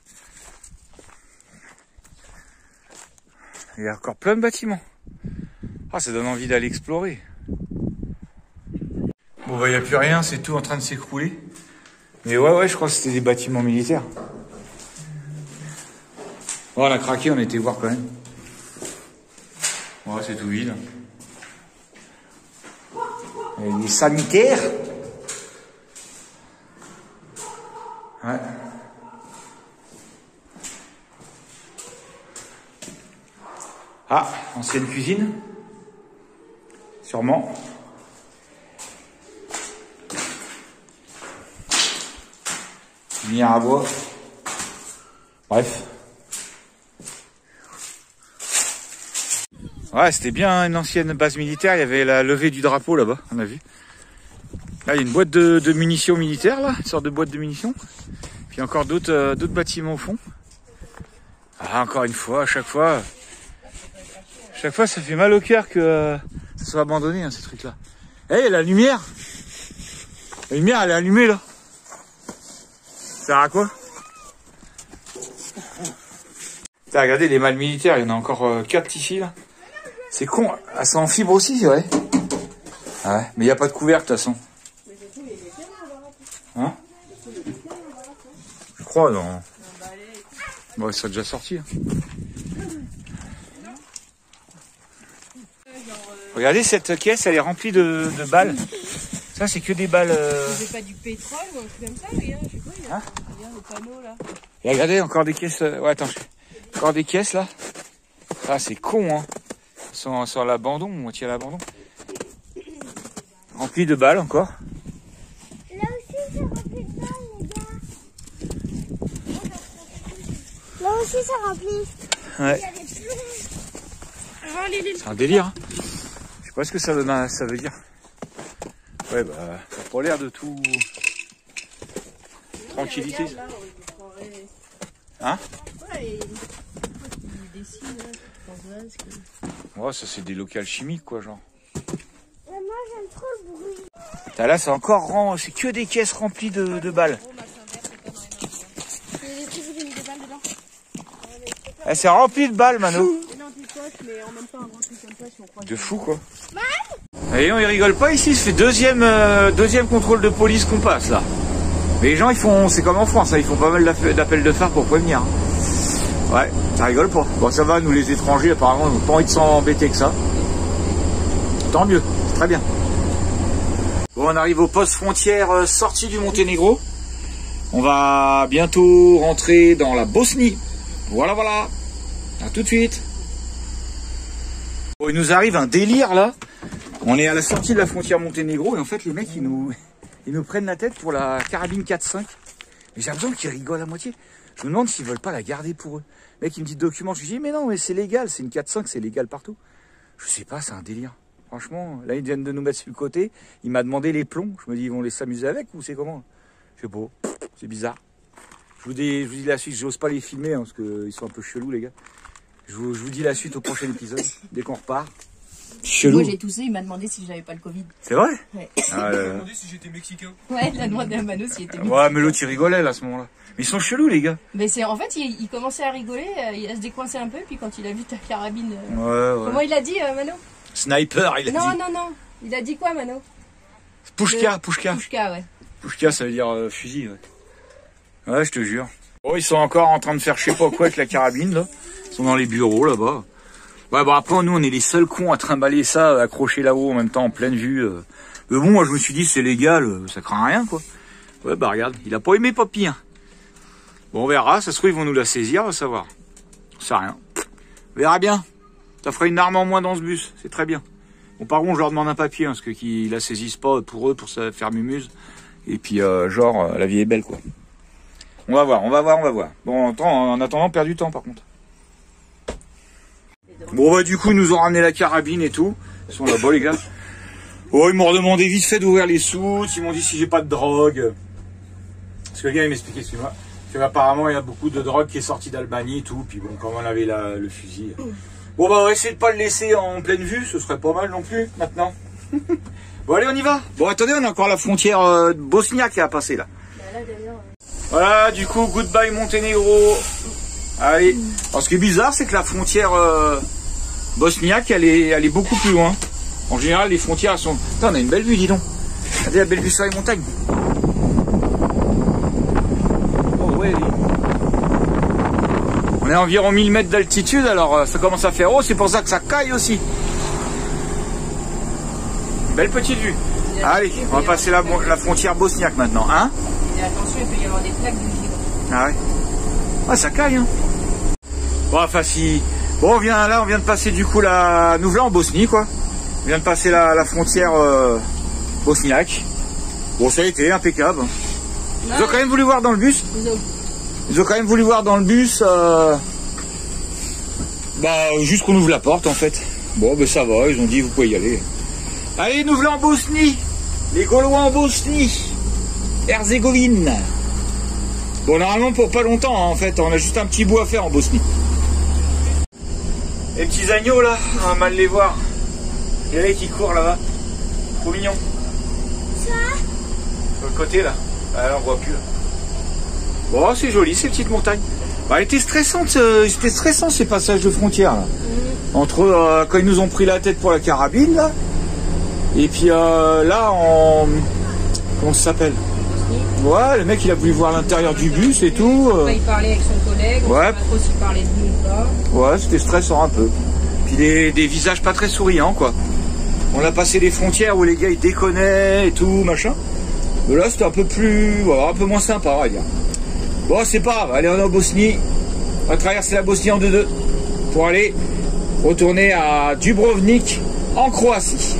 Il y a encore plein de bâtiments. Ah, ça donne envie d'aller explorer. Bon bah il n'y a plus rien, c'est tout en train de s'écrouler. Mais ouais, je crois que c'était des bâtiments militaires. Bon, on a craqué, on a été voir quand même. Ouais, c'est tout vide. Et les sanitaires. Ouais. Ah, ancienne cuisine. Sûrement. Lumière à bois. Bref. Ouais, c'était bien une ancienne base militaire. Il y avait la levée du drapeau là-bas, on a vu. Là, il y a une boîte de munitions militaires, là, une sorte de boîte de munitions. Puis encore d'autres bâtiments au fond. Ah, encore une fois, à chaque fois, ça fait mal au cœur que ça soit abandonné, hein, ces trucs-là. Eh, la lumière! La lumière, elle est allumée, là. Ça sert à quoi? T'as regardé les malles militaires, il y en a encore 4 ici, là. C'est con, ah, c'est en fibre aussi, ouais. Ah ouais, mais il n'y a pas de couvercle, de toute façon. Hein? Je crois, non. Bon, ça a déjà sorti. Hein. Regardez, cette caisse, elle est remplie de balles. Ça, c'est que des balles... C'est pas du pétrole ou un truc comme ça, regarde, je sais pas, regarde le panneau là. Et regardez, encore des caisses... Ouais, attends, encore des caisses, là. Ah, c'est con, hein. Sur l'abandon, moitié à l'abandon. Rempli de balles, encore. Là aussi, c'est rempli de balles, les gars. Là aussi, c'est rempli. Ouais. Il y a des plombs. C'est un délire, hein. Je sais pas ce que ça veut dire. Ouais, bah, ça a pas l'air de tout... Tranquillité. Regarde, là, on prendrait... Hein? Ouais, et... il dessine, là, je pense que... Ouais, ça c'est des locales chimiques, quoi, genre. Et moi, j'aime trop le bruit. T'as là, c'est encore c'est que des caisses remplies de balles. Il y a des trucs où j'ai mis des balles dedans. Eh, c'est rempli de balles, Mano. Non, tu poches, mais en même temps, un gros truc comme ça, si on croit... De fou, quoi. Et on, ils rigolent pas ici, ça fait deuxième contrôle de police qu'on passe, là. Mais les gens, ils font, c'est comme en France, hein, ils font pas mal d'appels de phare pour prévenir. Hein. Ouais, ça rigole pas. Bon, ça va, nous les étrangers, apparemment, on n'a pas envie de s'embêter que ça. Tant mieux, c'est très bien. Bon, on arrive au poste frontière sortie du Monténégro. On va bientôt rentrer dans la Bosnie. Voilà, voilà. À tout de suite. Bon, il nous arrive un délire, là. On est à la sortie de la frontière Monténégro et en fait, les mecs, ils nous prennent la tête pour la carabine 4.5. Mais j'ai l'impression qu'ils rigolent à moitié. Je me demande s'ils veulent pas la garder pour eux. Le mec, il me dit document. Je lui dis, mais non, mais c'est légal. C'est une 4.5, c'est légal partout. Je sais pas, c'est un délire. Franchement, là, ils viennent de nous mettre sur le côté. Il m'a demandé les plombs. Je me dis, ils vont les s'amuser avec ou c'est comment? Je sais pas. C'est bizarre. Je vous dis la suite. J'ose pas les filmer hein, parce qu'ils sont un peu chelous, les gars. Je vous dis la suite au prochain épisode. Dès qu'on repart. Chelou. Moi, j'ai toussé, il m'a demandé si j'avais pas le Covid. C'est vrai? Ouais. Ah, Il m'a demandé si j'étais mexicain. Ouais, il a demandé à Mano s'il était Ouais, mais l'autre il rigolait là à ce moment-là. Mais ils sont chelous les gars. Mais c'est en fait, il commençait à rigoler, il a se décoincé un peu, puis quand il a vu ta carabine. Ouais. Comment il a dit, Mano? Sniper, il a dit. Non. Il a dit quoi, Mano? Pushka. Pushka, ouais. Pushka, ça veut dire fusil, ouais. Ouais, je te jure. Oh, ils sont encore en train de faire je sais pas quoi avec la carabine là. Ils sont dans les bureaux là-bas. Ouais, bon après nous on est les seuls cons à trimballer ça, accroché là-haut en même temps en pleine vue. Mais bon, moi je me suis dit c'est légal, ça craint rien quoi. Ouais bah regarde, il a pas aimé Papy. Hein. Bon on verra, ça se trouve ils vont nous la saisir, on va savoir. On sait rien. On verra bien. Ça fera une arme en moins dans ce bus, c'est très bien. Bon par contre je leur demande un papier, hein, parce que qu'ils la saisissent pas pour eux, pour se faire mumuse. Et puis la vie est belle quoi. On va voir. Bon en attendant, perd du temps par contre. Bon bah du coup ils nous ont ramené la carabine et tout. Ils sont là-bas les gars. Oh ils m'ont redemandé vite fait d'ouvrir les soutes. Ils m'ont dit si j'ai pas de drogue. Parce que le gars il m'expliquait excuse-moi, qu'apparemment il y a beaucoup de drogue qui est sortie d'Albanie et tout. Puis bon comme on avait le fusil. Bon bah on va essayer de pas le laisser en pleine vue. Ce serait pas mal non plus maintenant. Bon allez, on y va. Bon attendez, on a encore la frontière bosniaque à passer là. Voilà, du coup, goodbye Monténégro. Allez. Alors, ce qui est bizarre, c'est que la frontière bosniaque, elle est beaucoup plus loin. En général, les frontières, elles sont... Putain, on a une belle vue, dis donc. Regardez la belle vue sur les montagnes. Oh ouais. On est à environ 1000 mètres d'altitude, alors ça commence à faire haut. C'est pour ça que ça caille aussi. Belle petite vue. Allez, on va passer la frontière bosniaque maintenant, hein? Et attention, il peut y avoir des plaques de givre. Ah ouais. Ah, ça caille, hein. Bon, enfin si... Bon, on vient de passer du coup la... Nous voilà en Bosnie, quoi. On vient de passer la frontière bosniaque. Bon, ça a été impeccable. Ils ont quand même voulu voir dans le bus. Ils ont quand même voulu voir dans le bus... Bah, juste qu'on ouvre la porte, en fait. Bon, ben ça va, ils ont dit, vous pouvez y aller. Allez, nous voilà en Bosnie. Les Gaulois en Bosnie. Herzégovine. Bon, normalement pour pas longtemps, hein, en fait, on a juste un petit bout à faire en Bosnie. Les petits agneaux là, on va mal les voir. Il y en a qui courent là-bas. Trop mignon. Ça? Sur le côté là. Ah, là on voit plus là. Bon, c'est joli ces petites montagnes. Bah, c'était stressant ces passages de frontières là. Entre quand ils nous ont pris la tête pour la carabine là. Et puis là en... Comment ça s'appelle? Ouais, le mec il a voulu voir l'intérieur du bus et tout. Il parlait avec son collègue, on ouais. sait pas trop s'il parlait de nous ou pas. Ouais, c'était stressant un peu. Puis des visages pas très souriants quoi. On a passé des frontières où les gars ils déconnaient et tout, machin. Mais là c'était un peu plus... Voilà, un peu moins sympa on va dire. Bon c'est pas grave, allez on est en Bosnie. On va traverser la Bosnie en 2-2 pour aller retourner à Dubrovnik en Croatie.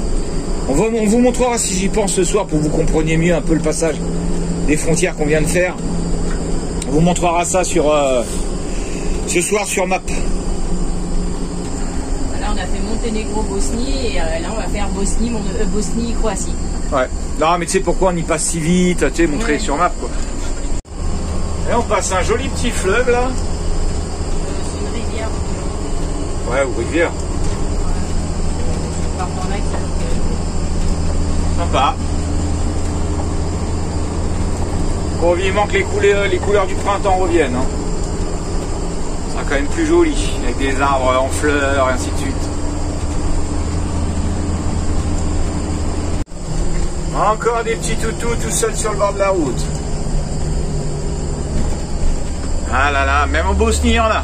On vous montrera si j'y pense ce soir pour que vous compreniez mieux un peu le passage des frontières qu'on vient de faire. On vous montrera ça sur ce soir sur map. Là on a fait Monténégro-Bosnie et là on va faire Bosnie-Croatie. Ouais. Non mais tu sais pourquoi on y passe si vite, tu sais, montrer Ouais. sur map quoi. Et on passe un joli petit fleuve là. C'est une rivière. Ouais, ou rivière. Par par là, Sympa. Bon, vivement que les couleurs du printemps reviennent. Hein. Ça sera quand même plus joli, avec des arbres en fleurs et ainsi de suite. Encore des petits toutous tout seuls sur le bord de la route. Ah là là, même en Bosnie, il y en a.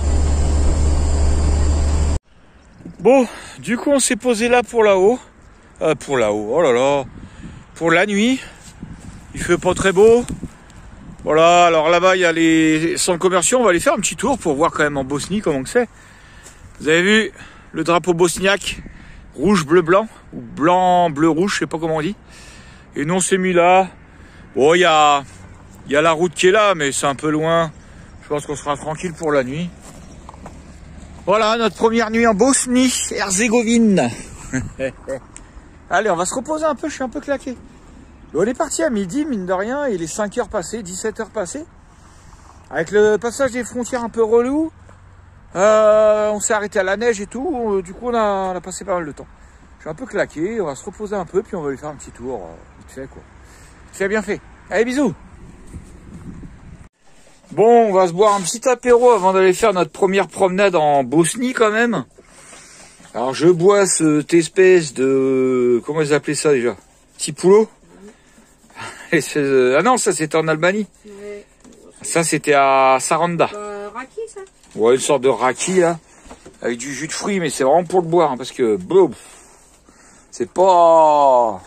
Bon, du coup, on s'est posé là pour là-haut. Oh là là. Pour la nuit. Il fait pas très beau. Voilà, alors là-bas, il y a les centres commerciaux. On va aller faire un petit tour pour voir quand même en Bosnie comment que c'est. Vous avez vu le drapeau bosniaque, rouge, bleu, blanc. Ou blanc, bleu, rouge, je sais pas comment on dit. Et nous, on s'est mis là. Bon, il y a la route qui est là, mais c'est un peu loin. Je pense qu'on sera tranquille pour la nuit. Voilà, notre première nuit en Bosnie, Herzégovine. Allez, on va se reposer un peu, je suis un peu claqué. On est parti à midi, mine de rien, il est 5 heures passées, 17 heures passées. Avec le passage des frontières un peu relou, on s'est arrêté à la neige et tout, du coup on a passé pas mal de temps. Je suis un peu claqué, on va se reposer un peu, puis on va aller faire un petit tour, vite fait quoi. C'est bien fait. Allez, bisous. Bon, on va se boire un petit apéro avant d'aller faire notre première promenade en Bosnie quand même. Alors je bois cette espèce de... Comment ils appelaient ça déjà? Tipulo. Ah non, ça c'était en Albanie. Ouais. Ça c'était à Saranda. Raki, ça? Ouais, une sorte de raki là. Avec du jus de fruits, mais c'est vraiment pour le boire. Hein, parce que... C'est pas...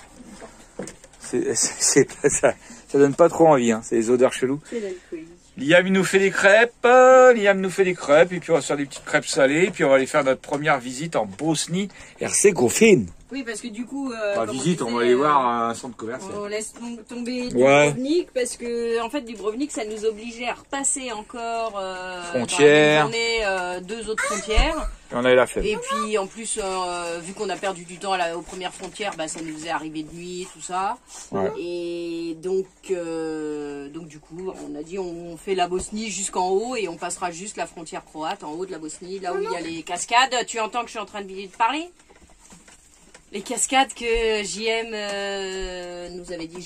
Ça donne pas trop envie. Hein, c'est les odeurs cheloues. C'est l'alcool. Liam il nous fait des crêpes, et puis on va se faire des petites crêpes salées, et puis on va aller faire notre première visite en Bosnie-Herzégovine. Oui, parce que du coup... Pas visite, on va aller voir un centre commercial. On laisse tomber Ouais. Dubrovnik parce que en fait Dubrovnik ça nous obligeait à repasser encore Frontière. On est 2 autres frontières Et on a eu la flemme. et puis en plus vu qu'on a perdu du temps aux premières frontières, bah, ça nous faisait arriver de nuit tout ça. Ouais. Et donc du coup on a dit on fait la Bosnie jusqu'en haut et on passera juste la frontière croate en haut de la Bosnie, là où il y a les cascades. Tu entends que je suis en train de parler? Les cascades que JM nous avait dit.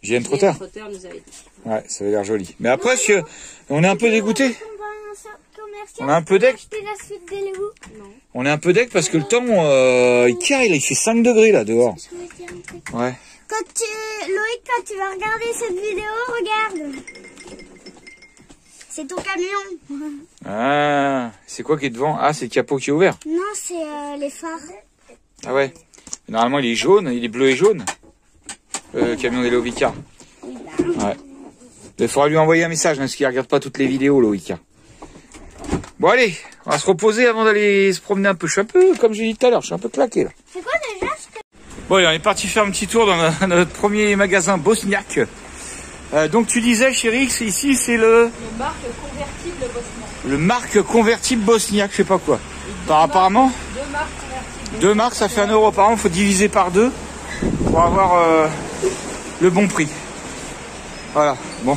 JN Trotter. Nous avait dit. Ouais, ça avait l'air joli. Mais après, on est un peu dégoûté. On est un peu deck. On est un peu deck parce que le temps, il fait 5 degrés là dehors. Ouais. Loïc, quand tu vas regarder cette vidéo, regarde. C'est ton camion. Ah, c'est quoi qui est devant? Ah, c'est le capot qui est ouvert. Non, c'est les phares. Ah ouais. Normalement, il est jaune, il est bleu et jaune. Le camion des Lovica. Ouais. Il faudra lui envoyer un message, parce qu'il ne regarde pas toutes les vidéos, Lovica. Bon, allez, on va se reposer avant d'aller se promener un peu. Je suis un peu, comme j'ai dit tout à l'heure, je suis un peu claqué là. C'est quoi déjà Bon, allez, on est parti faire un petit tour dans notre premier magasin Bosniaque. Donc tu disais, chérie, que ici c'est le marque convertible Bosniaque. Le marque convertible Bosniaque, je sais pas quoi. Apparemment, deux marques, ça fait 1 euro. Apparemment, il faut diviser par 2 pour avoir le bon prix. Voilà, bon.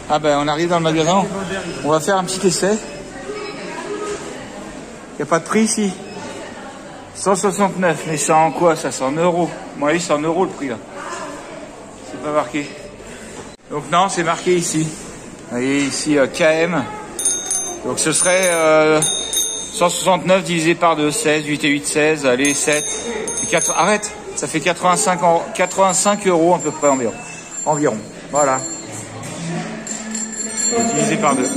Ah ben, on arrive dans le magasin, on va faire un petit essai. Il n'y a pas de prix ici. 169, mais c'est en quoi ça? C'est en euros. Moi, c'est en euros le prix là. C'est pas marqué. Donc non, c'est marqué ici. Vous voyez ici KM. Donc ce serait 169 divisé par 2, 16, 8 et 8, 16, allez 7. 4, arrête, ça fait 85 euros à peu près environ. Voilà. Divisé par 2.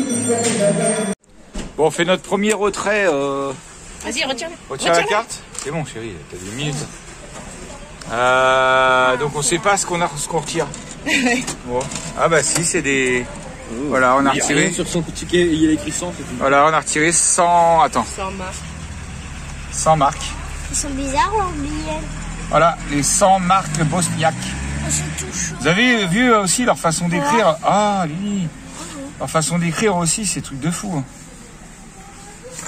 Bon, on fait notre premier retrait. Vas-y, retire La carte. C'est bon chérie, t'as 10 minutes. Donc on sait pas ce qu'on retire. Bon. Ah bah si, c'est des... Voilà, on a retiré... Sur son ticket, il y a écrit 100. Voilà, on a retiré 100... Attends. 100 marques. 100 marques. Ils sont bizarres leurs billets. Voilà, les 100 marques bosniaques. Vous avez vu aussi leur façon d'écrire? Ah, Lily. Leur façon d'écrire aussi, c'est truc de fou.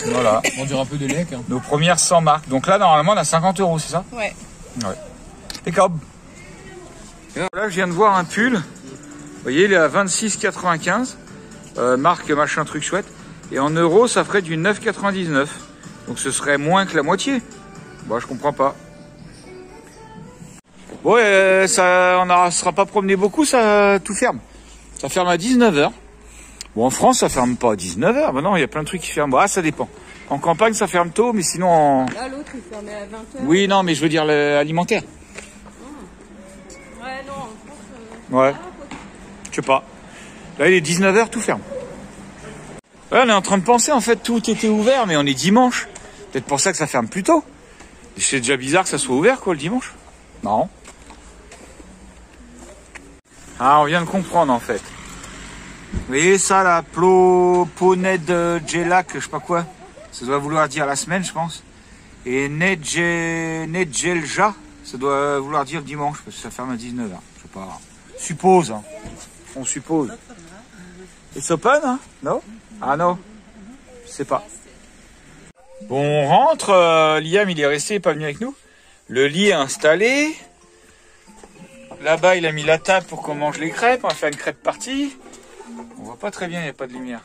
Voilà. On dirait un peu de lait. Hein. Nos premières 100 marques. Donc là, normalement, on a 50 euros, c'est ça? Ouais. Ouais. Impeccable. Là, je viens de voir un pull. Vous voyez, il est à 26,95. Marque machin truc chouette. Et en euros, ça ferait du 9,99. Donc ce serait moins que la moitié. Bon, je comprends pas. Bon, ça, on ne sera pas promené beaucoup, ça tout ferme. Ça ferme à 19h. Bon, en France, ça ferme pas à 19h. Ben non, il y a plein de trucs qui ferment. Ah, ça dépend. En campagne, ça ferme tôt, mais sinon en... Là, l'autre, il fermait à 20h. Oui, non, mais je veux dire l'alimentaire. Ouais, non, en France... Ouais. Je sais pas. Là, il est 19h, tout ferme. Ouais, on est en train de penser, en fait, tout était ouvert, mais on est dimanche. Peut-être pour ça que ça ferme plus tôt. C'est déjà bizarre que ça soit ouvert, quoi, le dimanche. Marrant. Ah, on vient de comprendre, en fait. Vous voyez ça, la Poned Jelak, je sais pas quoi. Ça doit vouloir dire la semaine, je pense. Et Nedjelja, ça doit vouloir dire dimanche, parce que ça ferme à 19h. Je sais pas. Suppose, hein. On suppose. It's open, hein? No? Ah non? Je sais pas. Bon, on rentre. Liam, il est resté, pas venu avec nous. Le lit est installé. Là-bas, il a mis la table pour qu'on mange les crêpes. On va faire une crêpe partie. On voit pas très bien, il n'y a pas de lumière.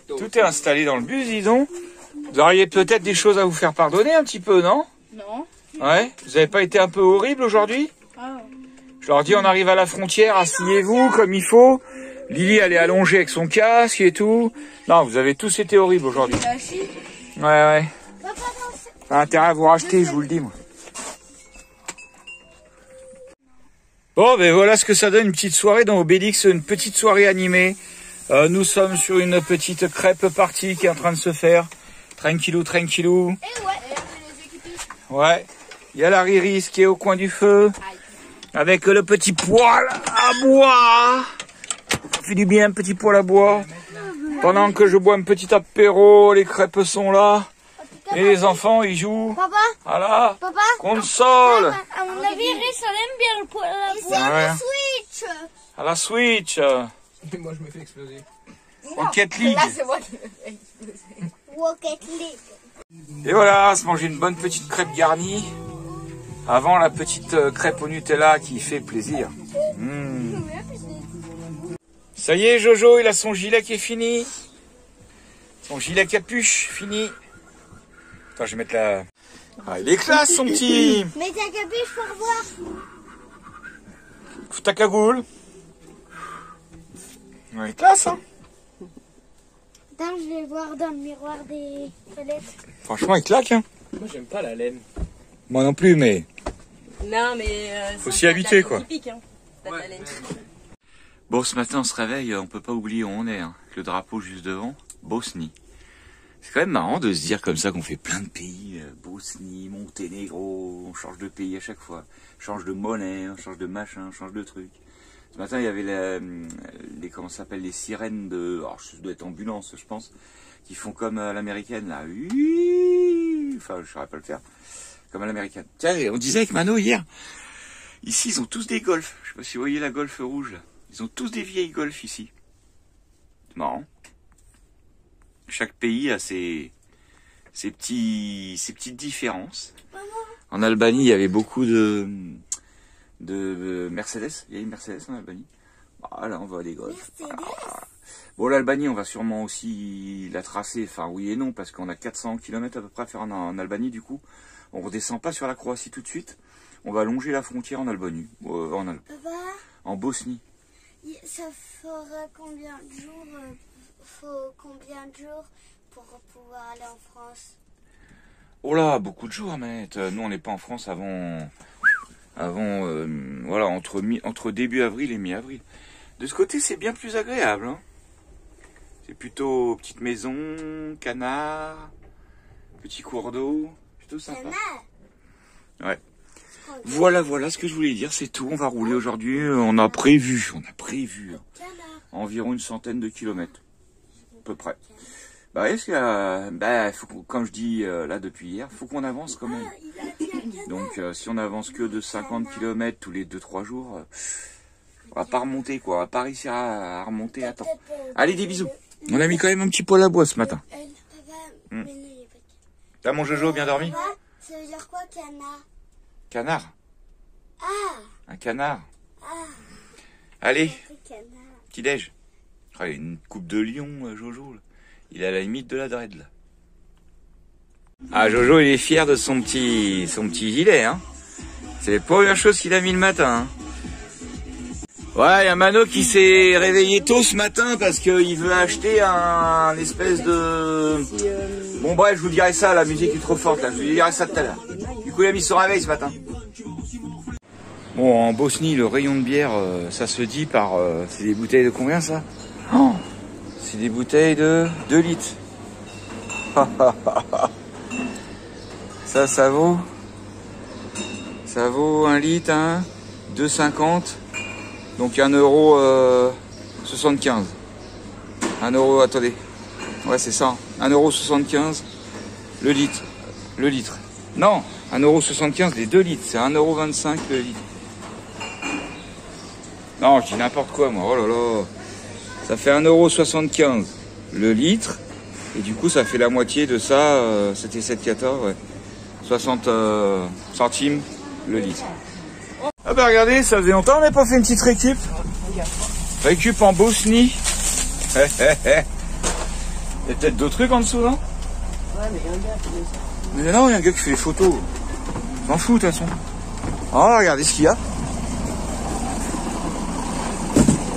Tout est installé dans le bus, dis donc. Vous auriez peut-être des choses à vous faire pardonner un petit peu, non? Non. Ouais? Vous n'avez pas été un peu horrible aujourd'hui? Je leur dis, on arrive à la frontière, asseyez-vous comme il faut. Lily, elle est allongée avec son casque et tout. Non, vous avez tous été horribles aujourd'hui. Ouais. Ça a intérêt à vous racheter, je vous le dis, moi. Bon, ben voilà ce que ça donne, une petite soirée dans Obélix, une petite soirée animée. Nous sommes sur une petite crêpe partie qui est en train de se faire. Tranquillou. Ouais. Il y a la Riris qui est au coin du feu. Avec le petit poêle à bois. Ça fait du bien, un petit poêle à bois. Pendant que je bois un petit apéro, les crêpes sont là. Et les enfants, ils jouent. Papa, Voilà. papa. Console. À mon avis, Riz, ça aime bien le poêle à bois. Ouais. Switch. À la Switch. Moi, je me fais exploser. Rocket League. c'est moi qui Rocket League. Et voilà, on se manger une bonne petite crêpe garnie. Avant la petite crêpe au Nutella qui fait plaisir. Ça y est, Jojo, il a son gilet qui est fini. Son gilet capuche, fini. Attends, je vais mettre la... Ah, il est classe, son petit. Mais ta capuche pour voir. Fous ta cagoule. Ouais, il est classe, hein. Attends, je vais voir dans le miroir des toilettes. Franchement, il claque, hein. Moi, j'aime pas la laine. Moi non plus, mais... Non, mais. Faut s'y habituer, quoi. Typique, hein. T'as de la laine typique. Bon, ce matin, on se réveille, on peut pas oublier où on est, hein. Le drapeau juste devant, Bosnie. C'est quand même marrant de se dire comme ça qu'on fait plein de pays, Bosnie, Monténégro, on change de pays à chaque fois, on change de monnaie, on change de machin, on change de truc. Ce matin, il y avait les comment ça s'appelle, les sirènes de, alors ça doit être ambulance, je pense, qui font comme à l'américaine là, enfin je saurais pas le faire, comme à l'américaine. Tiens, on disait avec Mano hier, ici ils ont tous des golfs, je sais pas si vous voyez la Golf rouge là, ils ont tous des vieilles golfs ici. C'est marrant. Chaque pays a ses petites différences. En Albanie, il y avait beaucoup de Mercedes. Il y a une Mercedes en Albanie. Ah, là, on va à des golfs. Ah. Bon, l'Albanie, on va sûrement aussi la tracer. Enfin, oui et non, parce qu'on a 400 km à peu près à faire en Albanie, du coup. On redescend pas sur la Croatie tout de suite. On va longer la frontière en Albanie. En Bosnie. Ça fera combien de jours faut combien de jours pour pouvoir aller en France? Oh là, beaucoup de jours, mais nous on n'est pas en France avant voilà, entre début avril et mi-avril. De ce côté, c'est bien plus agréable, hein. C'est plutôt petite maison, canard, petit cours d'eau, plutôt sympa. Canard. Ouais. Voilà ce que je voulais dire, c'est tout. On va rouler aujourd'hui. On a prévu environ une centaine de kilomètres. À peu près. Bah, est-ce que, faut, comme je dis là depuis hier, faut qu'on avance quand même. Donc, si on avance que de 50 km tous les 2-3 jours, on va pas remonter, quoi. On va pas réussir à remonter à temps. Allez, des bisous. On a mis quand même un petit poil à bois ce matin. T'as mon Jojo bien dormi? Ça veut dire quoi, canard? Canard. Ah. Un canard. Ah. Allez, Canard. petit déj. Ah, il a une coupe de lion, Jojo. Là. Il est à la limite de la dread, là. Ah, Jojo, il est fier de son petit gilet, hein. C'est la première chose qu'il a mis le matin, hein. Ouais, il y a Mano qui s'est réveillé tôt ce matin parce qu'il veut acheter un espèce de... Bon bref, je vous dirai ça, la musique est trop forte, là. Je vous dirai ça tout à l'heure. Du coup, il a mis son réveil ce matin. Bon, en Bosnie, le rayon de bière, ça se dit par... c'est des bouteilles de combien, ça? Oh, c'est des bouteilles de 2 litres. Ça vaut 1 litre, hein, 2,50. Donc 1,75 €. Attendez. Ouais, c'est ça. 1,75 € le litre. Non, 1,75 € les 2 litres. C'est 1,25 € le litre. Non, je dis n'importe quoi, moi. Oh là là. Ça fait 1,75 € le litre. Et du coup, ça fait la moitié de ça. C'était 7,14, ouais. 60 centimes le litre. Ah bah regardez, ça faisait longtemps on n'a pas fait une petite récup. Récup en Bosnie. Il y a peut-être d'autres trucs en dessous, non? Ouais, mais il y a un gars qui fait ça. Mais non, il y a un gars qui fait des photos. M'en fous de toute façon. Oh, regardez ce qu'il y a.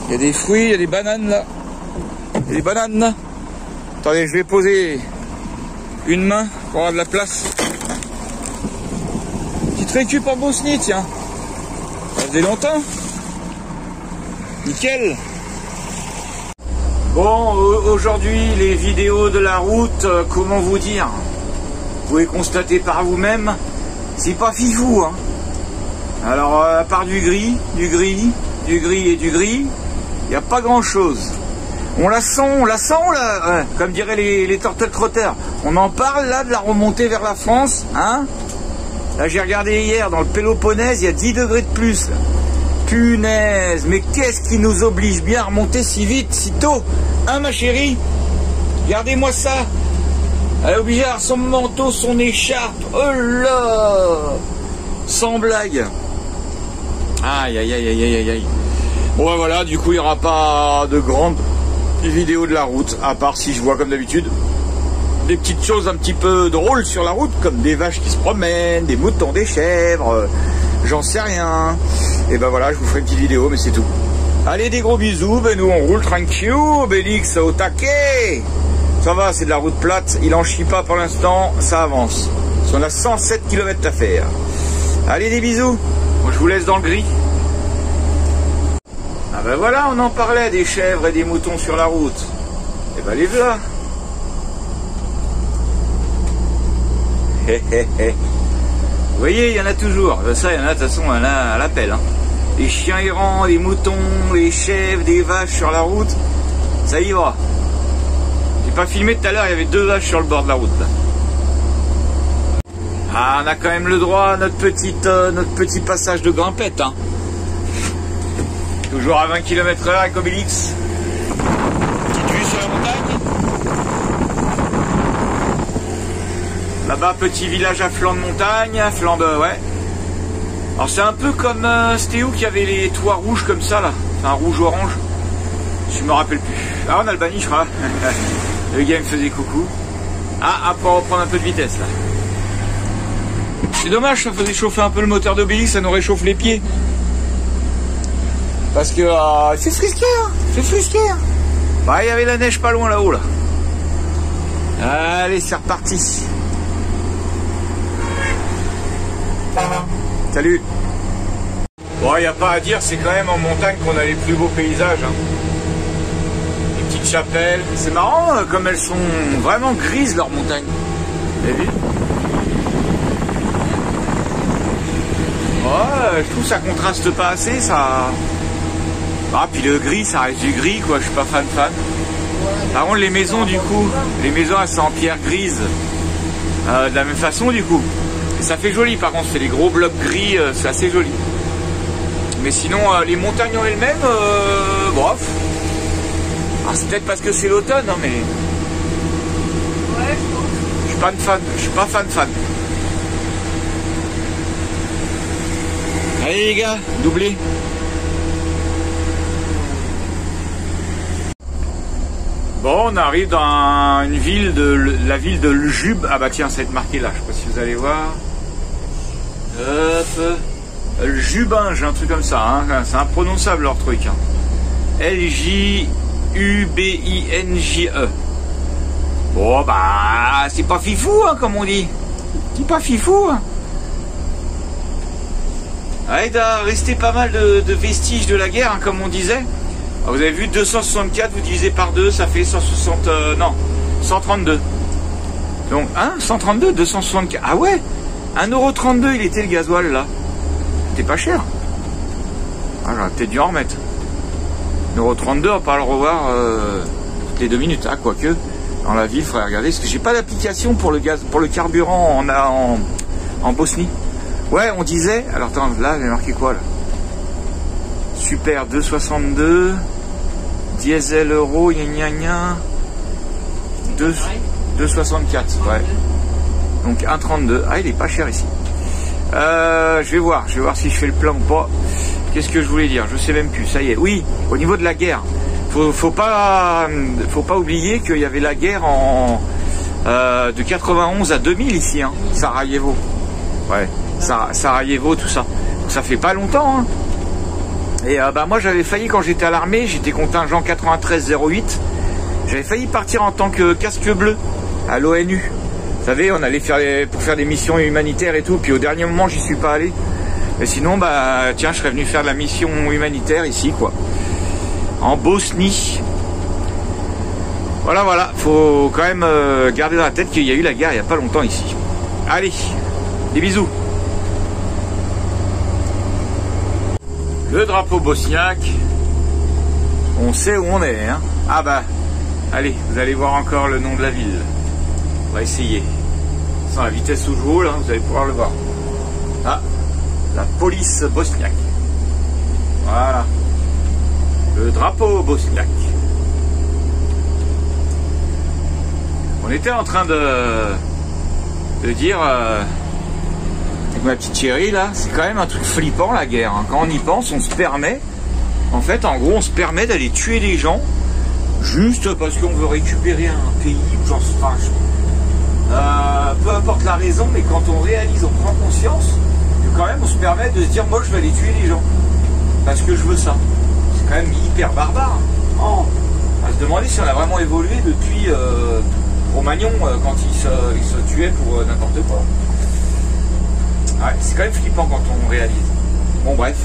Il y a des fruits, il y a des bananes là. Il y a des bananes là. Attendez, je vais poser une main pour avoir de la place. Petite récup en Bosnie, tiens. Ça faisait longtemps. Nickel. Bon, aujourd'hui, les vidéos de la route, comment vous dire? Vous pouvez constater par vous-même, c'est pas fifou, hein. Alors, à part du gris, il n'y a pas grand-chose. On la sent là, comme diraient les tortelles-crotteurs. On en parle là de la remontée vers la France, hein. Là, j'ai regardé hier, dans le Péloponnèse, il y a 10 degrés de plus. Punaise, mais qu'est-ce qui nous oblige bien à remonter si vite, si tôt? Hein, ma chérie? Regardez-moi ça. Elle est obligée d'avoir son manteau, son écharpe. Oh là! Sans blague. Aïe, aïe, aïe, aïe, aïe, aïe. Bon, ben voilà, du coup, il n'y aura pas de grandes vidéos de la route, à part si je vois comme d'habitude des petites choses un petit peu drôles sur la route, comme des vaches qui se promènent, des moutons, des chèvres, j'en sais rien. Et ben voilà, je vous ferai une petite vidéo, mais c'est tout. Allez, des gros bisous, ben nous on roule tranquille, Bélix au taquet. Ça va, c'est de la route plate, il en chie pas pour l'instant, ça avance. On a 107 km à faire. Allez, des bisous. Moi, je vous laisse dans le gris. Ah ben voilà, on en parlait des chèvres et des moutons sur la route. Et ben les voilà. Vous voyez, il y en a toujours. Ça, il y en a, de toute façon, il y en a à l'appel. Hein. Les chiens errants, les moutons, les chèvres, des vaches sur la route. Ça y va. J'ai pas filmé tout à l'heure, il y avait 2 vaches sur le bord de la route. Là. Ah, on a quand même le droit à notre petit passage de grimpette. Hein. Toujours à 20 km/h avec Obélix. Petite vue sur la montagne. Là-bas, petit village à flanc de montagne, à flanc de... ouais. Alors c'est un peu comme... c'était où qu'il y avait les toits rouges comme ça, là. Enfin, rouge-orange. Je me rappelle plus. Ah, en Albanie, je crois. Le gars me faisait coucou. Ah, pour reprendre un peu de vitesse, là. C'est dommage, ça faisait chauffer un peu le moteur d'Obélix, ça nous réchauffe les pieds. Parce que c'est frisqué, hein, c'est frisqué. Hein. Bah, il y avait la neige pas loin là-haut, là. Allez, c'est reparti. Salut. Bon, il n'y a pas à dire, c'est quand même en montagne qu'on a les plus beaux paysages. Hein. Les petites chapelles. C'est marrant, comme elles sont vraiment grises, leurs montagnes. Vous avez vu ? Ouais, je trouve que ça contraste pas assez, ça... Ah, puis le gris, ça reste du gris, quoi, je suis pas fan. Par contre, les maisons, du coup, les maisons, elles sont en pierre grise. De la même façon, du coup. Et ça fait joli, par contre, c'est des gros blocs gris, c'est assez joli. Mais sinon, les montagnes en elles-mêmes, bref. Ah, c'est peut-être parce que c'est l'automne, hein, mais... Ouais, je suis pas fan, je suis pas fan. Allez les gars, doublez. Bon, on arrive dans une ville la ville de Ljub. Ah bah tiens, ça va être marqué là, je sais pas si vous allez voir. Ljubinge, un truc comme ça, hein. C'est imprononçable leur truc. Hein. Ljubinge. Bon bah, c'est pas fifou, hein, comme on dit. C'est pas fifou, hein. Ah, il a resté pas mal de vestiges de la guerre, hein, comme on disait. Alors, vous avez vu, 264, vous divisez par 2, ça fait 132. Donc, hein, 132, 264. Ah ouais, 1,32 € il était le gasoil, là. C'était pas cher. Ah, j'aurais peut-être dû en remettre. 1,32 €, on va pas le revoir toutes les 2 minutes. Ah, quoique, dans la ville, il faudrait regarder, parce que j'ai pas d'application pour le gaz, pour le carburant en Bosnie. Ouais, on disait... Alors, attends, là, j'ai marqué quoi, là? Super, 2,62. Diesel euro, gna 2,64, ouais. Donc, 1,32. Ah, il est pas cher ici. Je vais voir si je fais le plein ou pas. Qu'est-ce que je voulais dire? Je sais même plus, ça y est. Oui, au niveau de la guerre. Faut pas oublier qu'il y avait la guerre de 91 à 2000 ici, hein. Sarajevo. Ouais. Sarajevo, tout ça. Donc ça fait pas longtemps, hein. Et bah moi j'avais failli, quand j'étais à l'armée, j'étais contingent 93-08, j'avais failli partir en tant que casque bleu à l'ONU. Vous savez, on allait pour faire des missions humanitaires et tout, puis au dernier moment j'y suis pas allé. Mais sinon, bah tiens, je serais venu faire de la mission humanitaire ici, quoi. En Bosnie. Voilà, faut quand même garder dans la tête qu'il y a eu la guerre il y a pas longtemps ici. Allez, des bisous. Le drapeau bosniaque, on sait où on est, hein. Ah bah, allez, vous allez voir encore le nom de la ville. On va essayer. Sans la vitesse où je roule, hein, vous allez pouvoir le voir. Ah, la police bosniaque. Voilà. Le drapeau bosniaque. On était en train de dire... avec ma petite chérie là, c'est quand même un truc flippant la guerre, hein. Quand on y pense, on se permet, en fait, en gros, on se permet d'aller tuer des gens juste parce qu'on veut récupérer un pays, j'en sais pas. peu importe la raison, mais quand on réalise, on prend conscience que quand même on se permet de se dire moi je vais aller tuer les gens parce que je veux ça. C'est quand même hyper barbare. Oh, à se demander si on a vraiment évolué depuis Cro-Magnon quand il se tuait pour n'importe quoi. Ouais, c'est quand même flippant quand on réalise. Bon bref.